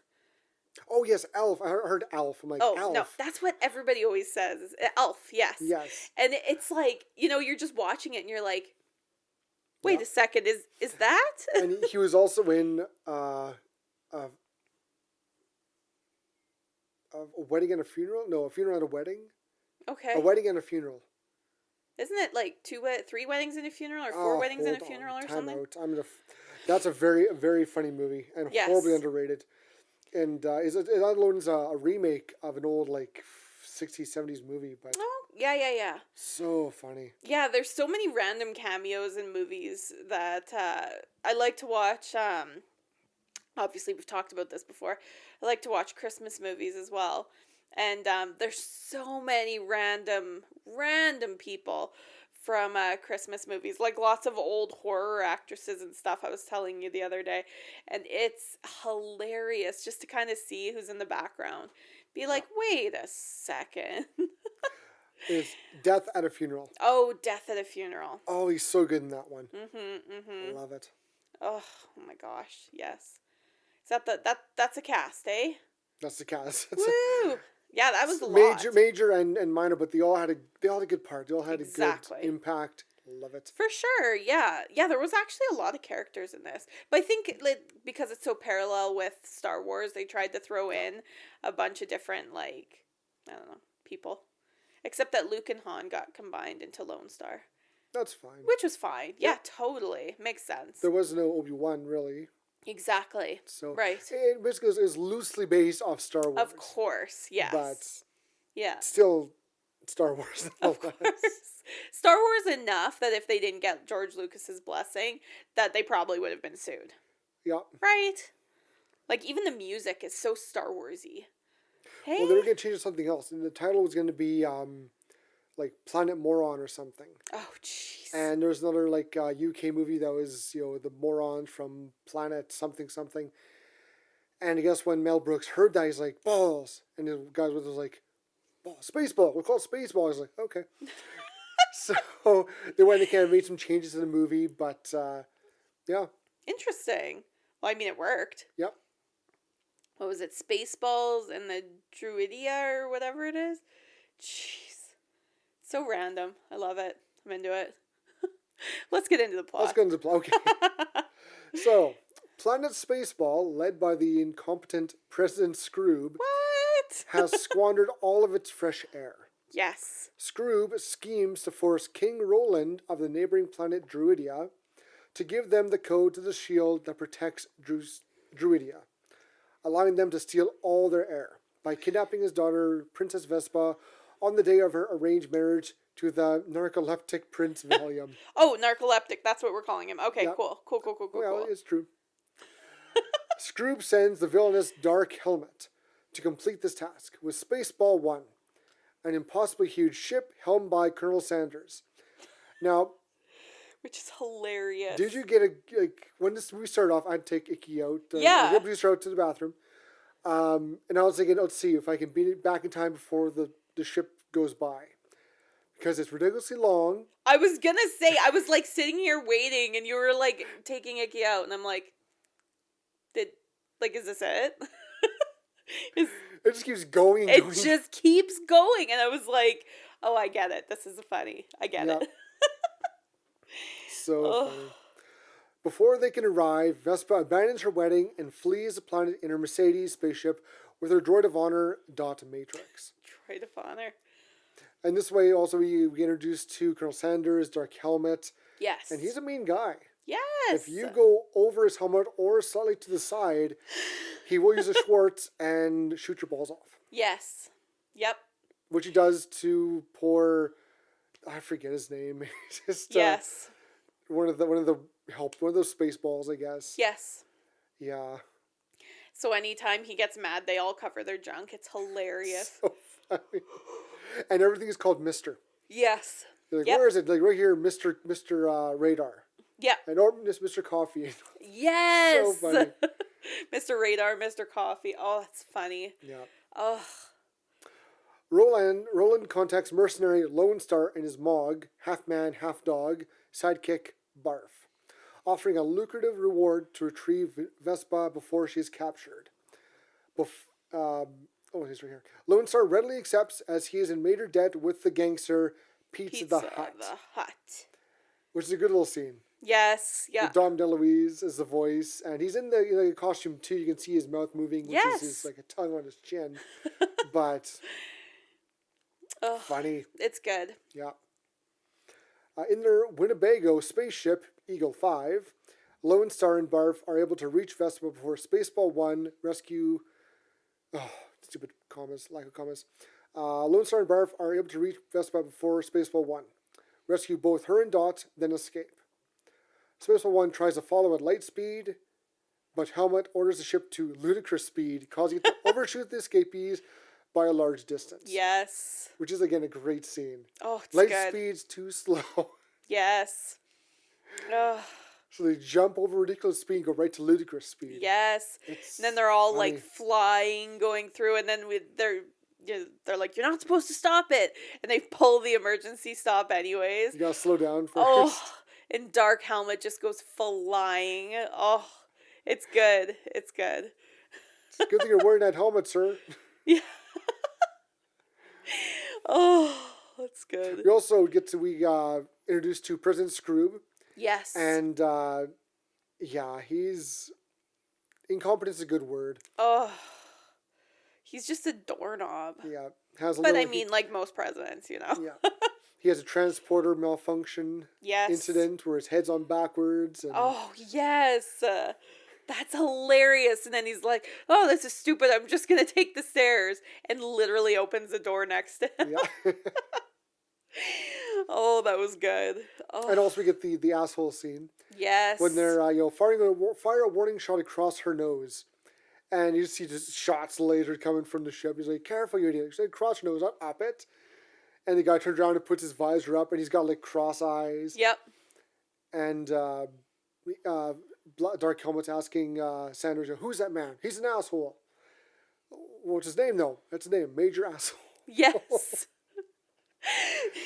Speaker 7: Oh, yes, Elf. I heard Elf. I'm like, Elf.
Speaker 8: No, that's what everybody always says. Elf, yes.
Speaker 7: Yes.
Speaker 8: And it's like, you're just watching it and you're like, wait a second, is that?
Speaker 7: And he was also in a wedding and a funeral? No, a funeral and a wedding?
Speaker 8: Okay.
Speaker 7: A wedding and a funeral.
Speaker 8: Isn't it like 3 weddings and a funeral or 4 weddings and a funeral or something?
Speaker 7: That's a very, very funny movie and horribly underrated. And it alone is a remake of an old 60s, 70s movie, but
Speaker 8: yeah.
Speaker 7: so funny.
Speaker 8: Yeah, there's so many random cameos in movies that I like to watch. Obviously, we've talked about this before. I like to watch Christmas movies as well. And there's so many random people from Christmas movies, like lots of old horror actresses and stuff I was telling you the other day. And it's hilarious just to kind of see who's in the background. Be like, wait a second.
Speaker 7: It's Death at a Funeral.
Speaker 8: Oh, Death at a Funeral.
Speaker 7: Oh, he's so good in that one.
Speaker 8: Mm-hmm.
Speaker 7: Love it.
Speaker 8: Oh my gosh, yes. Is that's a cast, eh?
Speaker 7: That's the cast.
Speaker 8: Woo! Yeah, that was a lot.
Speaker 7: Major and minor, but they all had a good part. They all had a good impact. Love it.
Speaker 8: For sure, yeah. Yeah, there was actually a lot of characters in this. But I think because it's so parallel with Star Wars, they tried to throw in a bunch of different, I don't know, people. Except that Luke and Han got combined into Lone Star.
Speaker 7: That's fine.
Speaker 8: Which was fine. Yeah, totally. Makes sense.
Speaker 7: There was no Obi-Wan, really.
Speaker 8: Exactly.
Speaker 7: So,
Speaker 8: right.
Speaker 7: It basically is loosely based off Star Wars.
Speaker 8: Of course, yes.
Speaker 7: But still Star Wars.
Speaker 8: Of course. Star Wars enough that if they didn't get George Lucas's blessing, that they probably would have been sued.
Speaker 7: Yeah.
Speaker 8: Right? Like, even the music is so Star Wars-y. Hey?
Speaker 7: Well, they were going to change it to something else. And the title was going to be, Planet Moron or something.
Speaker 8: Oh, jeez.
Speaker 7: And there's another, UK movie that was, the morons from Planet something. And I guess when Mel Brooks heard that, he's like, balls. And the guys was like, Spaceball. We'll call it Spaceball. I was like, okay. So they went and kind of made some changes in the movie, but yeah.
Speaker 8: Interesting. Well, I mean, it worked.
Speaker 7: Yep.
Speaker 8: What was it? Spaceballs and the Druidia or whatever it is? Jeez. So random. I love it. I'm into it. Let's get into the plot.
Speaker 7: Let's get into the plot. Okay. So, Planet Spaceball, led by the incompetent President Scroob,
Speaker 8: What?
Speaker 7: has squandered all of its fresh air.
Speaker 8: Yes.
Speaker 7: Scroob schemes to force King Roland of the neighboring planet Druidia to give them the code to the shield that protects Druidia, allowing them to steal all their air by kidnapping his daughter, Princess Vespa, on the day of her arranged marriage to the narcoleptic Prince Valium.
Speaker 8: Oh, narcoleptic. That's what we're calling him. Okay,
Speaker 7: Yeah.
Speaker 8: cool.
Speaker 7: Well, it's true. Scroob sends the villainous Dark Helmet to complete this task with Spaceball 1, an impossibly huge ship helmed by Colonel Sanders. Now,
Speaker 8: which is hilarious.
Speaker 7: did you get when this movie started off, I'd take Icky out.
Speaker 8: Yeah.
Speaker 7: I'd go out to the bathroom. And I was thinking, let's see if I can beat it back in time before the ship goes by. Because it's ridiculously long.
Speaker 8: I was gonna say, I was like sitting here waiting and you were like taking Icky out and I'm like, is this it?
Speaker 7: It just keeps going and
Speaker 8: it
Speaker 7: going.
Speaker 8: just keeps going and I was like, oh, I get it. This is funny. I get it.
Speaker 7: So funny. Before they can arrive, Vespa abandons her wedding and flees the planet in her Mercedes spaceship with her droid of honor, Dot Matrix.
Speaker 8: Droid of honor.
Speaker 7: And this way, also, we introduced to Colonel Sanders, Dark Helmet.
Speaker 8: Yes.
Speaker 7: And he's a mean guy.
Speaker 8: Yes.
Speaker 7: If you go over his helmet or slightly to the side, he will use a Schwartz and shoot your balls off.
Speaker 8: Yes. Yep.
Speaker 7: Which he does to poor, I forget his name. Just,
Speaker 8: yes.
Speaker 7: One of those Spaceballs, I guess.
Speaker 8: Yes.
Speaker 7: Yeah.
Speaker 8: So anytime he gets mad, they all cover their junk. It's hilarious.
Speaker 7: So funny. And everything is called Mr.
Speaker 8: Yes.
Speaker 7: They're like, where is it? Like right here, Mr. Radar.
Speaker 8: Yeah.
Speaker 7: And or Mr. Coffee.
Speaker 8: Yes.
Speaker 7: So funny.
Speaker 8: Mr. Radar, Mr. Coffee. Oh, that's funny.
Speaker 7: Yeah.
Speaker 8: Oh.
Speaker 7: Roland contacts mercenary Lone Star and his Mog, half man, half dog, sidekick Barf, offering a lucrative reward to retrieve Vespa before she is captured. He's right here. Lone Star readily accepts as he is in major debt with the gangster Pizza the Hut. Which is a good little scene.
Speaker 8: Yes, yeah.
Speaker 7: With Dom DeLuise as the voice, and he's in the costume too. You can see his mouth moving, which is like a tongue on his chin. But funny.
Speaker 8: It's good.
Speaker 7: Yeah. In their Winnebago spaceship, Eagle 5, Lone Star and Barf are able to reach Vespa before Spaceball 1 rescue... Oh, stupid commas, lack of commas. Lone Star and Barf are able to reach Vespa before Spaceball 1. Rescue both her and Dot, then escape. Spaceball 1 tries to follow at light speed, but Helmet orders the ship to ludicrous speed, causing it to overshoot the escapees by a large distance.
Speaker 8: Yes.
Speaker 7: Which is, again, a great scene.
Speaker 8: Oh, it's
Speaker 7: light
Speaker 8: good.
Speaker 7: speed's too slow.
Speaker 8: Yes. Oh.
Speaker 7: So they jump over ridiculous speed and go right to ludicrous speed.
Speaker 8: Yes. And then they're all funny. Like flying, going through, and then they're like, you're not supposed to stop it. And they pull the emergency stop anyways.
Speaker 7: You gotta slow down first.
Speaker 8: Oh, and Dark Helmet just goes flying. Oh, it's good. It's good.
Speaker 7: It's a good thing you're wearing that helmet, sir.
Speaker 8: Yeah. Oh, that's good.
Speaker 7: We also get to introduced to President Scroob.
Speaker 8: Yes.
Speaker 7: And he's incompetent is a good word.
Speaker 8: Oh, he's just a doorknob.
Speaker 7: Yeah,
Speaker 8: like most presidents, you know.
Speaker 7: Yeah. He has a transporter malfunction.
Speaker 8: Yes.
Speaker 7: Incident where his head's on backwards. And...
Speaker 8: Oh yes. That's hilarious. And then he's like, oh, this is stupid. I'm just going to take the stairs. And literally opens the door next to him. Yeah. Oh, that was good. Oh.
Speaker 7: And also we get the asshole scene.
Speaker 8: Yes.
Speaker 7: When they're, fire a warning shot across her nose. And you see just shots later coming from the ship. He's like, careful, you idiot. He said, cross your nose, not up it. And the guy turns around and puts his visor up. And he's got, like, cross eyes.
Speaker 8: Yep.
Speaker 7: And Dark Helmet's asking Sanders, who's that man? He's an asshole. What's his name, though? That's his name, Major Asshole.
Speaker 8: Yes.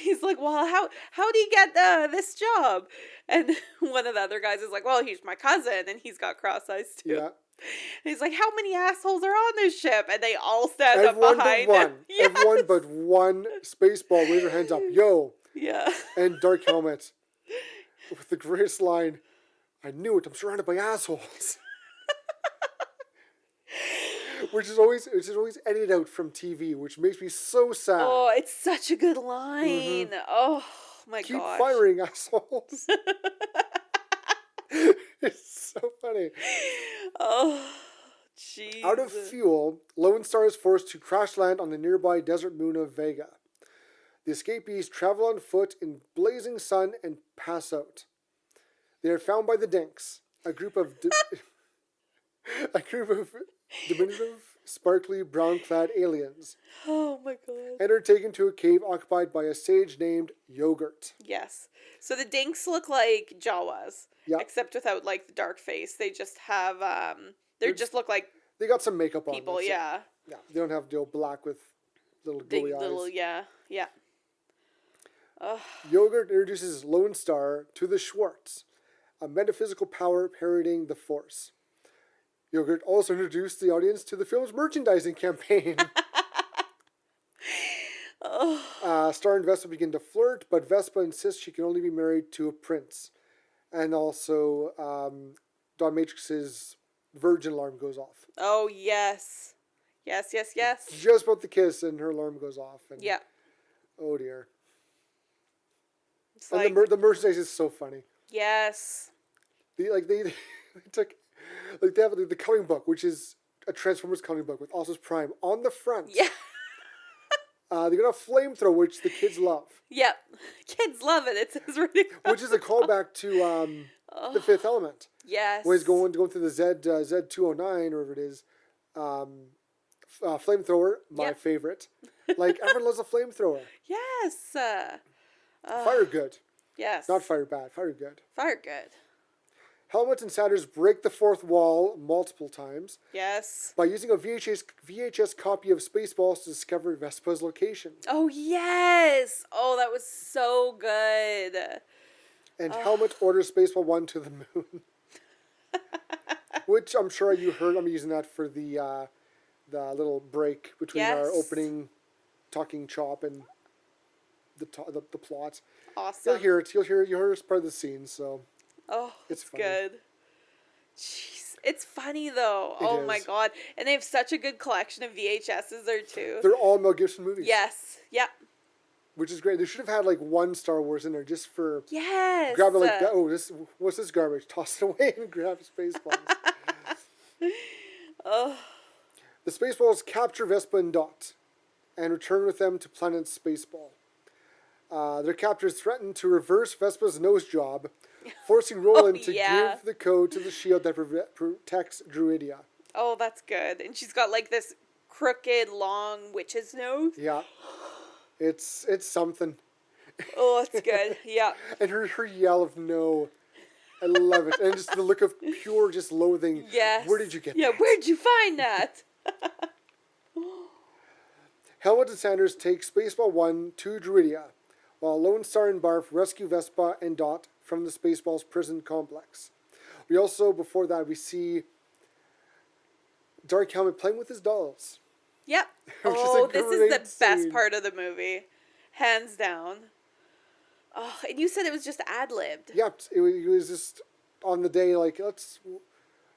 Speaker 8: He's like, well, how did he get this job? And one of the other guys is like, well, he's my cousin, and he's got cross eyes too. Yeah. And he's like, how many assholes are on this ship? And they all stand up behind him.
Speaker 7: Yes. Everyone but one Spaceball raise their hands up. Yo.
Speaker 8: Yeah.
Speaker 7: And Dark Helmet. with the greatest line, "I knew it, I'm surrounded by assholes." which is always edited out from TV, which makes me so sad.
Speaker 8: Oh, it's such a good line. Oh my
Speaker 7: Keep
Speaker 8: gosh.
Speaker 7: firing, assholes. It's so funny.
Speaker 8: Oh, jeez.
Speaker 7: Out of fuel, Lone Star is forced to crash land on the nearby desert moon of Vega. The escapees travel on foot in blazing sun and pass out. They are found by the Dinks, a group of diminutive, sparkly, brown-clad aliens,
Speaker 8: Oh my god.
Speaker 7: and are taken to a cave occupied by a sage named Yogurt.
Speaker 8: Yes. So the Dinks look like Jawas.
Speaker 7: Yeah.
Speaker 8: Except without like the dark face. They just have they just look like
Speaker 7: They got some makeup on.
Speaker 8: people,
Speaker 7: that's it.
Speaker 8: yeah.
Speaker 7: Yeah, they don't have to black with little
Speaker 8: Big
Speaker 7: glowy eyes.
Speaker 8: little yeah.
Speaker 7: Yogurt introduces Lone Star to the Schwartz, a metaphysical power parodying the Force. Yogurt also introduced the audience to the film's merchandising campaign. Star and Vespa begin to flirt, but Vespa insists she can only be married to a prince. And also, Don Matrix's virgin alarm goes off.
Speaker 8: Oh yes. Yes.
Speaker 7: Just about to kiss, and her alarm goes off. And,
Speaker 8: Yeah.
Speaker 7: Oh dear.
Speaker 8: It's
Speaker 7: And
Speaker 8: like
Speaker 7: the merchandise is so funny.
Speaker 8: yes.
Speaker 7: They took, like they have the coloring book, which is a Transformers coloring book with Optimus Prime on the front.
Speaker 8: Yeah.
Speaker 7: They got a flamethrower, which the kids love,
Speaker 8: Yep. Kids love it. It's really fun.
Speaker 7: which is a callback to the Fifth Element.
Speaker 8: Yes.
Speaker 7: When he's going through the Z209 or whatever it is, flamethrower, my
Speaker 8: Yep.
Speaker 7: favorite. Like everyone loves a flamethrower.
Speaker 8: Yes.
Speaker 7: Fire good,
Speaker 8: Yes.
Speaker 7: not fire bad. Fire good.
Speaker 8: Fire good.
Speaker 7: Helmets and Satyrs break the fourth wall multiple times
Speaker 8: Yes.
Speaker 7: by using a VHS copy of Spaceballs to discover Vespa's location.
Speaker 8: Oh yes. Oh, that was so good.
Speaker 7: And Helmet orders Spaceball 1 to the moon. Which I'm sure you heard. I'm using that for the little break between our
Speaker 8: Yes.
Speaker 7: opening talking chop and the plot.
Speaker 8: Awesome.
Speaker 7: You'll hear it. You'll hear it as part of the scene. So
Speaker 8: Oh,
Speaker 7: It's
Speaker 8: it's
Speaker 7: funny.
Speaker 8: good. Jeez, it's funny though.
Speaker 7: It
Speaker 8: Oh my
Speaker 7: is.
Speaker 8: god, and they have such a good collection of VHSs there too.
Speaker 7: they're all Mel Gibson movies.
Speaker 8: Yes. Yep.
Speaker 7: Which is great. They should have had like one Star Wars in there just for
Speaker 8: Yes.
Speaker 7: grab it like that. Oh, what's this garbage? Toss it away and grab Spaceballs.
Speaker 8: Oh.
Speaker 7: The Spaceballs capture Vespa and Dot and return with them to planet Spaceball. Their captors threaten to reverse Vespa's nose job, forcing Roland to
Speaker 8: yeah.
Speaker 7: give the code to the shield that protects Druidia.
Speaker 8: Oh, that's good. And she's got like this crooked, long witch's nose.
Speaker 7: Yeah. It's something.
Speaker 8: Oh, it's good. Yeah.
Speaker 7: And her yell of no. I love it. And just the look of pure just loathing.
Speaker 8: Yes.
Speaker 7: Where did you get
Speaker 8: Yeah,
Speaker 7: that?
Speaker 8: where'd you find that?
Speaker 7: Helmet and Sanders take Spaceball 1 to Druidia, while Lone Star and Barf rescue Vespa and Dot from the Spaceballs prison complex. We also, before that, we see Dark Helmet playing with his dolls.
Speaker 8: Yep.
Speaker 7: Which is a
Speaker 8: Oh, this is the
Speaker 7: great
Speaker 8: best
Speaker 7: scene.
Speaker 8: part of the movie. Hands down. Oh, and you said it was just ad-libbed.
Speaker 7: Yep, it was just on the day, like,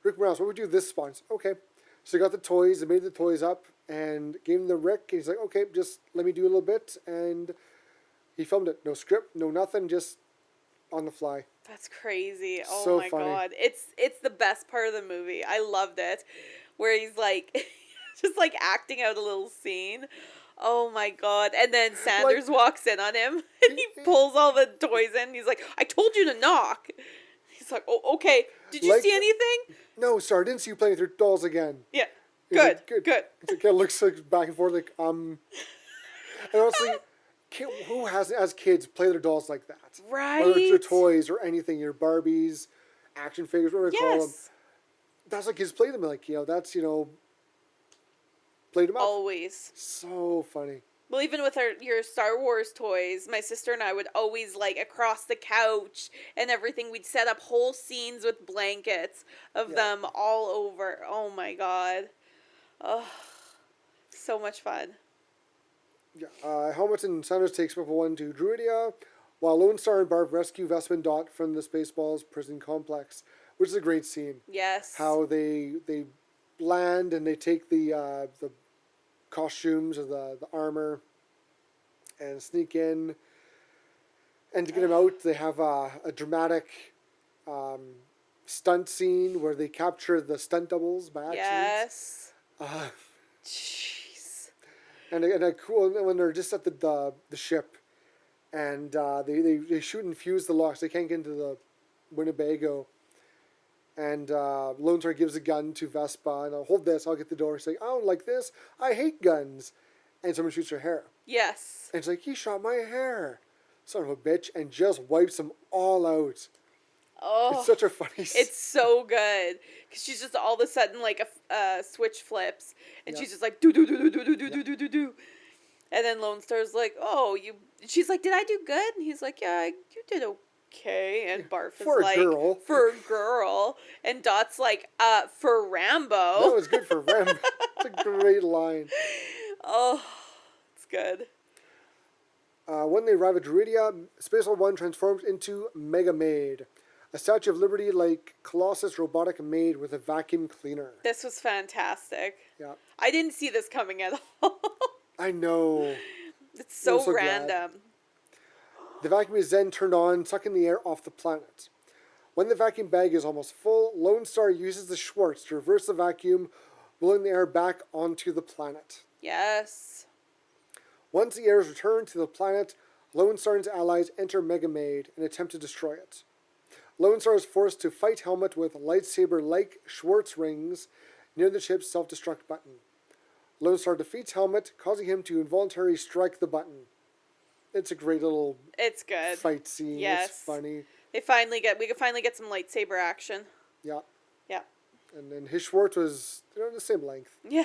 Speaker 7: Rick Moranis, what would we do this sponsor? Okay. So they got the toys, they made the toys up, and gave them to Rick, and he's like, okay, just let me do a little bit, and he filmed it. No script, no nothing, just on the fly.
Speaker 8: That's crazy. Oh
Speaker 7: So
Speaker 8: my
Speaker 7: funny.
Speaker 8: god. It's the best part of the movie. I loved it. Where he's like just like acting out a little scene. Oh my god. And then Sanders walks in on him and he pulls all the toys in. He's like, I told you to knock. He's like, oh, okay. Did you
Speaker 7: Like-
Speaker 8: see anything?
Speaker 7: No, sorry, I didn't see you playing with your dolls again.
Speaker 8: Yeah.
Speaker 7: He's
Speaker 8: Good.
Speaker 7: like,
Speaker 8: Good.
Speaker 7: It kind of looks like back and forth, like, And honestly, who has, as kids, play their dolls like that?
Speaker 8: Right.
Speaker 7: Whether it's your toys or anything, your Barbies, action figures, whatever you call them.
Speaker 8: Yes.
Speaker 7: That's like kids play them, like, that's, played them up.
Speaker 8: Always.
Speaker 7: So funny.
Speaker 8: Well, even with your Star Wars toys, my sister and I would always, like, across the couch and everything, we'd set up whole scenes with blankets of them all over. Oh, my God. Oh, so much fun.
Speaker 7: Yeah, Helmet and Sanders take Spaceball 1 to Druidia, while Lone Star and Barb rescue Vespa and Dot from the Spaceballs prison complex, which is a great scene.
Speaker 8: Yes.
Speaker 7: How they land and they take the costumes or the armor and sneak in. And to get them out, they have a dramatic stunt scene where they capture the stunt doubles by accident.
Speaker 8: Yes.
Speaker 7: Jeez. And a cool when they're just at the ship, and they shoot and fuse the locks. They can't get into the Winnebago. And Lone Star gives a gun to Vespa, and I'll hold this, I'll get the door. She's like, I don't like this, I hate guns. And someone shoots her hair.
Speaker 8: Yes.
Speaker 7: And she's like, he shot my hair. Son of a bitch, and just wipes them all out.
Speaker 8: Oh,
Speaker 7: it's such a funny scene.
Speaker 8: It's so good. Because she's just all of a sudden, like, a switch flips, and she's just like, do. And then Lone Star's like, oh, you... She's like, did I do good? And he's like, yeah, you did okay. And Barf is like, for a girl. And Dot's like, for Rambo.
Speaker 7: That was good for Rambo. It's a great line.
Speaker 8: Oh, it's good.
Speaker 7: When they arrive at Duridia, Spaceball 1 transforms into Mega Maid, a Statue of Liberty like Colossus robotic maid with a vacuum cleaner.
Speaker 8: This was fantastic.
Speaker 7: Yeah.
Speaker 8: I didn't see this coming at all.
Speaker 7: I know.
Speaker 8: It's so
Speaker 7: random.
Speaker 8: Glad.
Speaker 7: The vacuum is then turned on, sucking the air off the planet. When the vacuum bag is almost full, Lone Star uses the Schwartz to reverse the vacuum, blowing the air back onto the planet.
Speaker 8: Yes.
Speaker 7: Once the air is returned to the planet, Lone Star and his allies enter Mega Maid and attempt to destroy it. Lone Star is forced to fight Helmet with lightsaber-like Schwartz rings near the ship's self-destruct button. Lone Star defeats Helmet, causing him to involuntarily strike the button. It's a great little fight scene.
Speaker 8: Yes.
Speaker 7: It's funny.
Speaker 8: We can finally get some lightsaber action.
Speaker 7: Yeah.
Speaker 8: Yeah.
Speaker 7: And then his Schwartz was the same length.
Speaker 8: Yeah.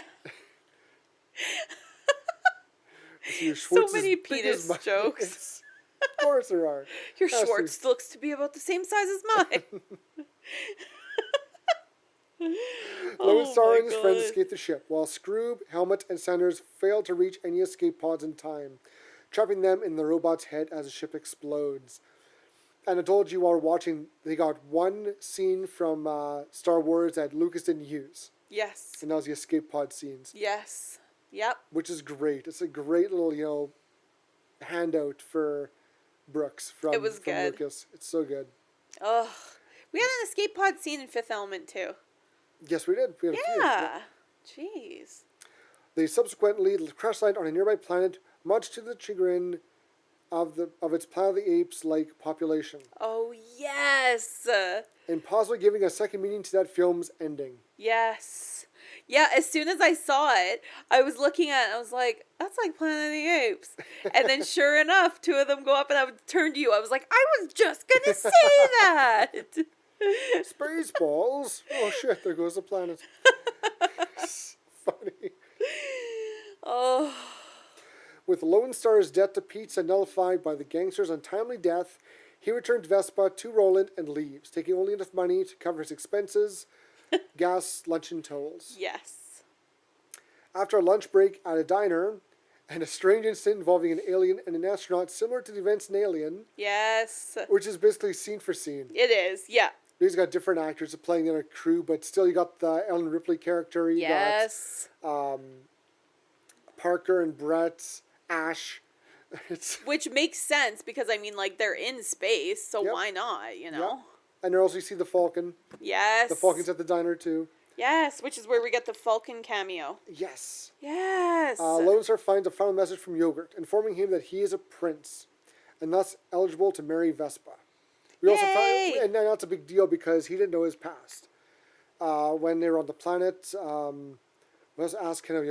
Speaker 8: So many penis jokes.
Speaker 7: Of course there are.
Speaker 8: Your Schwartz looks to be about the same size as mine.
Speaker 7: Lone Star and his friends escape the ship, while Scroob, Helmet, and Sanders fail to reach any escape pods in time, trapping them in the robot's head as the ship explodes. And I told you while watching, they got one scene from Star Wars that Lucas didn't use.
Speaker 8: Yes.
Speaker 7: And that was the escape pod scenes.
Speaker 8: Yes. Yep.
Speaker 7: Which is great. It's a great little, handout for Brooks from Lucas. It's so good.
Speaker 8: Oh, we had an escape pod scene in Fifth Element too.
Speaker 7: Yes, we did. We had a few.
Speaker 8: Jeez. They
Speaker 7: subsequently crash land on a nearby planet, much to the chagrin of its Planet of the Apes-like population.
Speaker 8: Oh, yes!
Speaker 7: And possibly giving a second meaning to that film's ending.
Speaker 8: Yes. Yeah, as soon as I saw it, I was looking at it, I was like, that's like Planet of the Apes. And then sure enough, two of them go up and I would turn to you. I was like, I was just going to say that!
Speaker 7: Spaceballs? Oh shit, there goes the planet. Funny.
Speaker 8: Oh.
Speaker 7: With Lone Star's debt to Pizza nullified by the gangster's untimely death, he returns Vespa to Roland and leaves, taking only enough money to cover his expenses, gas, lunch, and tolls.
Speaker 8: Yes.
Speaker 7: After a lunch break at a diner, and a strange incident involving an alien and an astronaut similar to the events in Alien.
Speaker 8: Yes.
Speaker 7: Which is basically scene for scene.
Speaker 8: It is, yeah.
Speaker 7: He's got different actors playing in a crew, but still you got the Ellen Ripley character. You got Parker and Brett, Ash.
Speaker 8: Which makes sense because, I mean, like, they're in space, so why not, you know?
Speaker 7: Yep. And also you see the Falcon.
Speaker 8: Yes.
Speaker 7: The Falcon's at the diner, too.
Speaker 8: Yes, which is where we get the Falcon cameo.
Speaker 7: Yes.
Speaker 8: Yes.
Speaker 7: Lone Star finds a final message from Yogurt, informing him that he is a prince, and thus eligible to marry Vespa. We also find, and that's a big deal because he didn't know his past. When they were on the planet, we also asked him,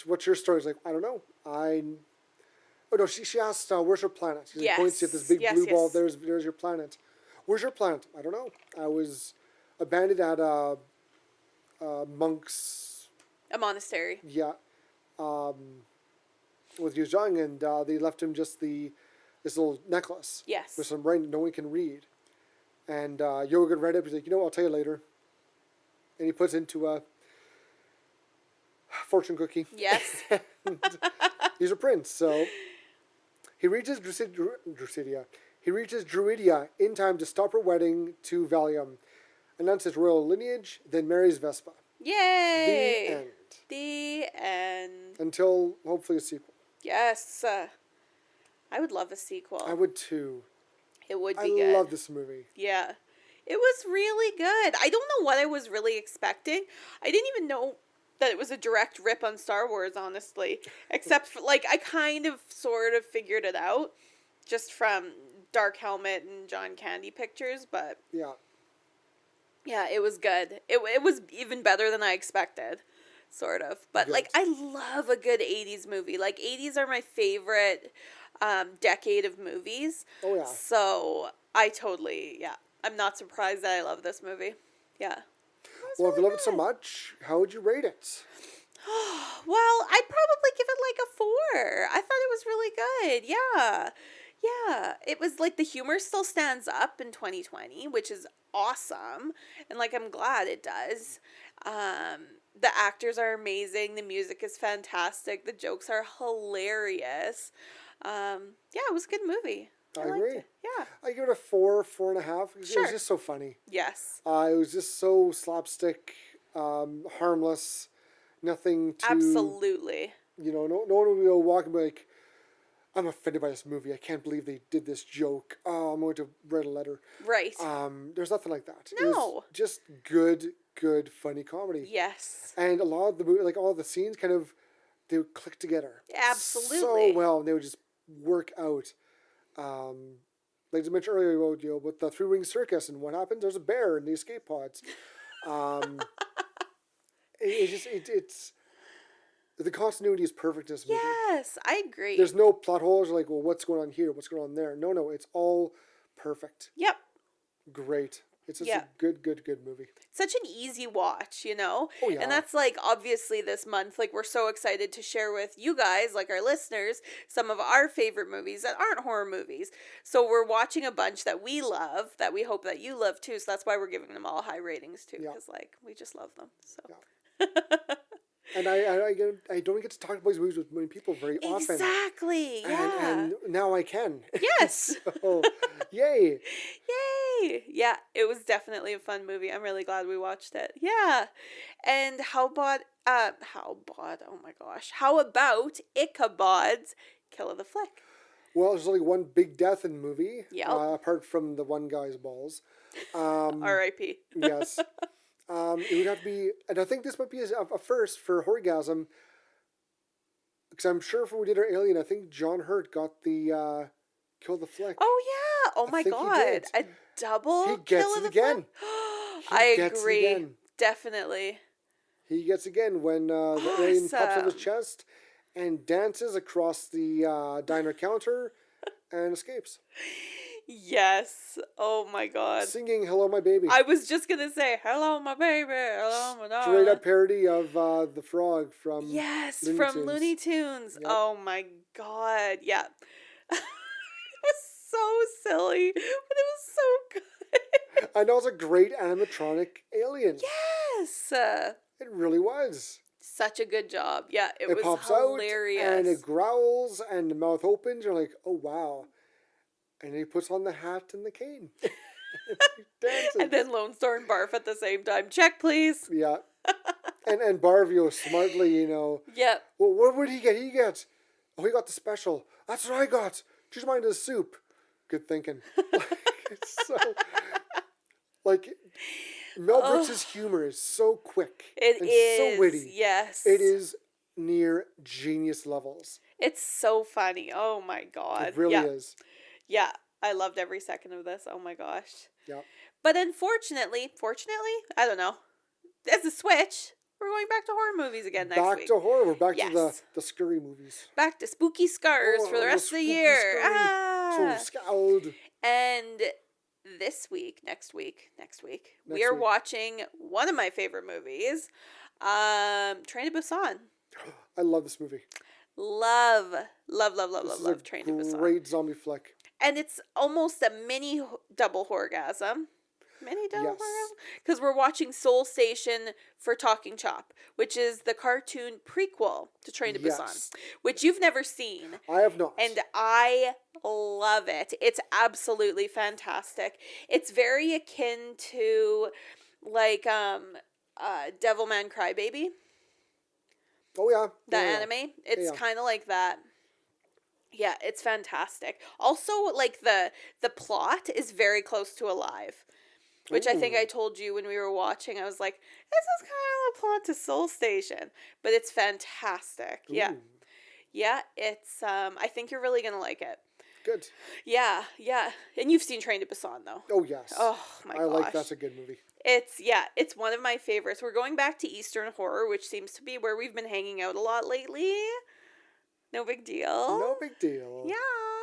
Speaker 7: what's your story? He's like, I don't know. Oh no, she asked, where's your planet? She's like, points at this big blue ball. There's your planet. Where's your planet? I don't know. I was abandoned at a monk's.
Speaker 8: A monastery.
Speaker 7: Yeah. With Yu Zhang, and they left him just this little necklace.
Speaker 8: Yes.
Speaker 7: With some writing no one can read. And Yogurt read it. He's like, I'll tell you later. And he puts it into a fortune cookie.
Speaker 8: Yes.
Speaker 7: He's a prince, so he reaches Drusidia. He reaches Druidia in time to stop her wedding to Valium, announce his royal lineage, then marries Vespa.
Speaker 8: Yay!
Speaker 7: The end.
Speaker 8: The end.
Speaker 7: Until, hopefully, a sequel.
Speaker 8: Yes. I would love a sequel.
Speaker 7: I would too.
Speaker 8: It would be good.
Speaker 7: I love this movie.
Speaker 8: Yeah. It was really good. I don't know what I was really expecting. I didn't even know that it was a direct rip on Star Wars, honestly. Except for, like, I kind of sort of figured it out just from Dark Helmet and John Candy pictures, but
Speaker 7: Yeah.
Speaker 8: yeah, it was good. It was even better than I expected, sort of. But,
Speaker 7: Good.
Speaker 8: like, I love a good 80s movie. Like, 80s are my favorite decade of movies.
Speaker 7: Oh, yeah.
Speaker 8: So, I'm not surprised that I love this movie. Yeah.
Speaker 7: Well, if you love it so much, how would you rate it?
Speaker 8: Well, I'd probably give it like a 4. I thought it was really good. Yeah. Yeah. It was like the humor still stands up in 2020, which is awesome. And like, I'm glad it does. The actors are amazing. The music is fantastic. The jokes are hilarious. Yeah, it was a good movie.
Speaker 7: I
Speaker 8: liked
Speaker 7: agree.
Speaker 8: it. Yeah.
Speaker 7: I give it a 4, 4.5. It
Speaker 8: Sure.
Speaker 7: was just so funny.
Speaker 8: Yes.
Speaker 7: It was just so slapstick, harmless, nothing to...
Speaker 8: Absolutely.
Speaker 7: You know, no one would be walking like, I'm offended by this movie. I can't believe they did this joke. Oh, I'm going to write a letter.
Speaker 8: Right.
Speaker 7: There's nothing like that.
Speaker 8: No.
Speaker 7: It was just good, funny comedy.
Speaker 8: Yes.
Speaker 7: And a lot of the movie, like all the scenes they would click together.
Speaker 8: Absolutely.
Speaker 7: So well, and they would just work out. Like I mentioned earlier about, with the three-ring circus and what happens, there's a bear in the escape pods. It's the continuity is perfect in this movie.
Speaker 8: Yes, I agree.
Speaker 7: There's no plot holes like, well, what's going on here? What's going on there? No, it's all perfect.
Speaker 8: Yep.
Speaker 7: Great. It's just
Speaker 8: Yeah.
Speaker 7: a good movie.
Speaker 8: Such an easy watch, you know?
Speaker 7: Oh, yeah.
Speaker 8: And that's like, obviously this month, like, we're so excited to share with you guys, like our listeners, some of our favorite movies that aren't horror movies. So we're watching a bunch that we love, that we hope that you love too. So that's why we're giving them all high ratings too.
Speaker 7: Yeah.
Speaker 8: Because, like, we just love them. So.
Speaker 7: Yeah. And I don't get to talk about these movies with many people very often.
Speaker 8: Exactly. Yeah.
Speaker 7: And now I can.
Speaker 8: Yes.
Speaker 7: So, yay.
Speaker 8: Yay. Yeah, it was definitely a fun movie. I'm really glad we watched it. Yeah. And how about Ichabod's Kill of the Flick?
Speaker 7: Well, there's only one big death in the movie.
Speaker 8: Yep.
Speaker 7: Apart from the one guy's balls.
Speaker 8: R.I.P.
Speaker 7: Yes. It would have to be, and I think this might be a first for Horror-gasm, because I'm sure if we did our Alien, I think John Hurt got the Kill the Flick.
Speaker 8: Oh, yeah. Oh, my
Speaker 7: think he
Speaker 8: God.
Speaker 7: did.
Speaker 8: A double
Speaker 7: He gets
Speaker 8: Kill of
Speaker 7: it
Speaker 8: the
Speaker 7: again.
Speaker 8: Flick?
Speaker 7: He
Speaker 8: I
Speaker 7: gets it
Speaker 8: agree.
Speaker 7: again.
Speaker 8: Definitely.
Speaker 7: He gets again when the alien pops on his
Speaker 8: Awesome.
Speaker 7: chest and dances across the diner counter and escapes.
Speaker 8: Yes. Oh, my God.
Speaker 7: Singing Hello My Baby.
Speaker 8: I was just going to say, hello, my baby. Hello, my darling.
Speaker 7: Straight up parody of the frog from
Speaker 8: Yes,
Speaker 7: Looney
Speaker 8: from
Speaker 7: Tunes.
Speaker 8: Looney Tunes.
Speaker 7: Yep.
Speaker 8: Oh my God. Yeah. It was so silly, but it was so good.
Speaker 7: I know it's a great animatronic alien.
Speaker 8: Yes.
Speaker 7: It really was.
Speaker 8: Such a good job. Yeah, it was
Speaker 7: pops
Speaker 8: hilarious.
Speaker 7: out and it growls and the mouth opens. You're like, oh wow. And he puts on the hat and the cane. He dances.
Speaker 8: And then Lone Star and Barf at the same time. Check, please.
Speaker 7: Yeah. And Barvio smartly,
Speaker 8: Yep.
Speaker 7: well, what would he get? He got the special. That's what I got. Just mind the soup. Good thinking. It's so, Mel Brooks' humor is so quick.
Speaker 8: It
Speaker 7: and
Speaker 8: is.
Speaker 7: so witty.
Speaker 8: Yes.
Speaker 7: It is near genius levels.
Speaker 8: It's so funny. Oh my God.
Speaker 7: It really
Speaker 8: yeah.
Speaker 7: is.
Speaker 8: Yeah. I loved every second of this. Oh my gosh.
Speaker 7: Yeah.
Speaker 8: But unfortunately, I don't know. As a switch, we're going back to horror movies again next
Speaker 7: Back
Speaker 8: week.
Speaker 7: to horror. We're back to
Speaker 8: Yes.
Speaker 7: the scary movies.
Speaker 8: Back to spooky scars for the rest of the year.
Speaker 7: So scowled.
Speaker 8: And next week, we are
Speaker 7: week.
Speaker 8: watching one of my favorite movies, Train to Busan.
Speaker 7: I love this movie.
Speaker 8: Love
Speaker 7: This is
Speaker 8: Train to
Speaker 7: a
Speaker 8: Busan.
Speaker 7: great zombie flick.
Speaker 8: And it's almost a mini double horror-gasm. Mini devil
Speaker 7: Yes.
Speaker 8: horror-gasm? Because we're watching Soul Station for Talking Chop, which is the cartoon prequel to Train to Busan,
Speaker 7: Yes.
Speaker 8: which you've never seen.
Speaker 7: I have not.
Speaker 8: And I love it. It's absolutely fantastic. It's very akin to like Devilman Crybaby,
Speaker 7: Oh yeah.
Speaker 8: the
Speaker 7: Yeah, yeah.
Speaker 8: anime. It's
Speaker 7: Yeah.
Speaker 8: kind of like that. Yeah, it's fantastic. Also, like the plot is very close to Alive, which I think
Speaker 7: Ooh.
Speaker 8: I told you when we were watching. I was like, this is kind of the plot to Soul Station, but it's fantastic. Yeah.
Speaker 7: Ooh.
Speaker 8: Yeah, it's I think you're really going to like it.
Speaker 7: Good.
Speaker 8: Yeah, yeah. And you've seen Train to Busan though.
Speaker 7: Oh yes.
Speaker 8: Oh my
Speaker 7: I
Speaker 8: gosh.
Speaker 7: like that's a good movie.
Speaker 8: It's one of my favorites. We're going back to Eastern horror, which seems to be where we've been hanging out a lot lately. No big deal.
Speaker 7: No big deal.
Speaker 8: Yeah.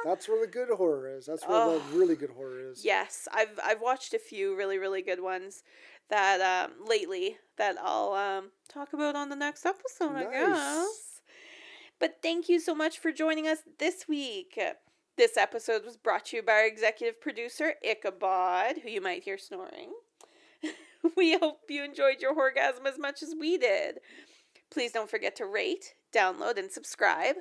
Speaker 7: That's where the good horror is. That's where the really good horror is.
Speaker 8: Yes, I've watched a few really, really good ones that lately that I'll talk about on the next episode, I
Speaker 7: Nice.
Speaker 8: guess. But thank you so much for joining us this week. This episode was brought to you by our executive producer, Ichabod, who you might hear snoring. We hope you enjoyed your Horror-gasm as much as we did. Please don't forget to rate, download, and subscribe.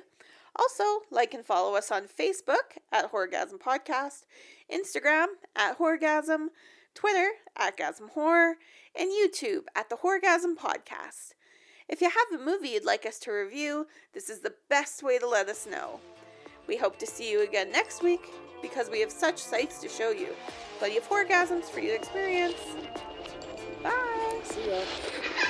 Speaker 8: Also, like and follow us on Facebook at Horror-gasm Podcast, Instagram at Horror-gasm, Twitter at Gasm Horror, and YouTube at the Horror-gasm Podcast. If you have a movie you'd like us to review, this is the best way to let us know. We hope to see you again next week because we have such sights to show you. Plenty of Horror-gasms for you to experience. Bye!
Speaker 7: See ya.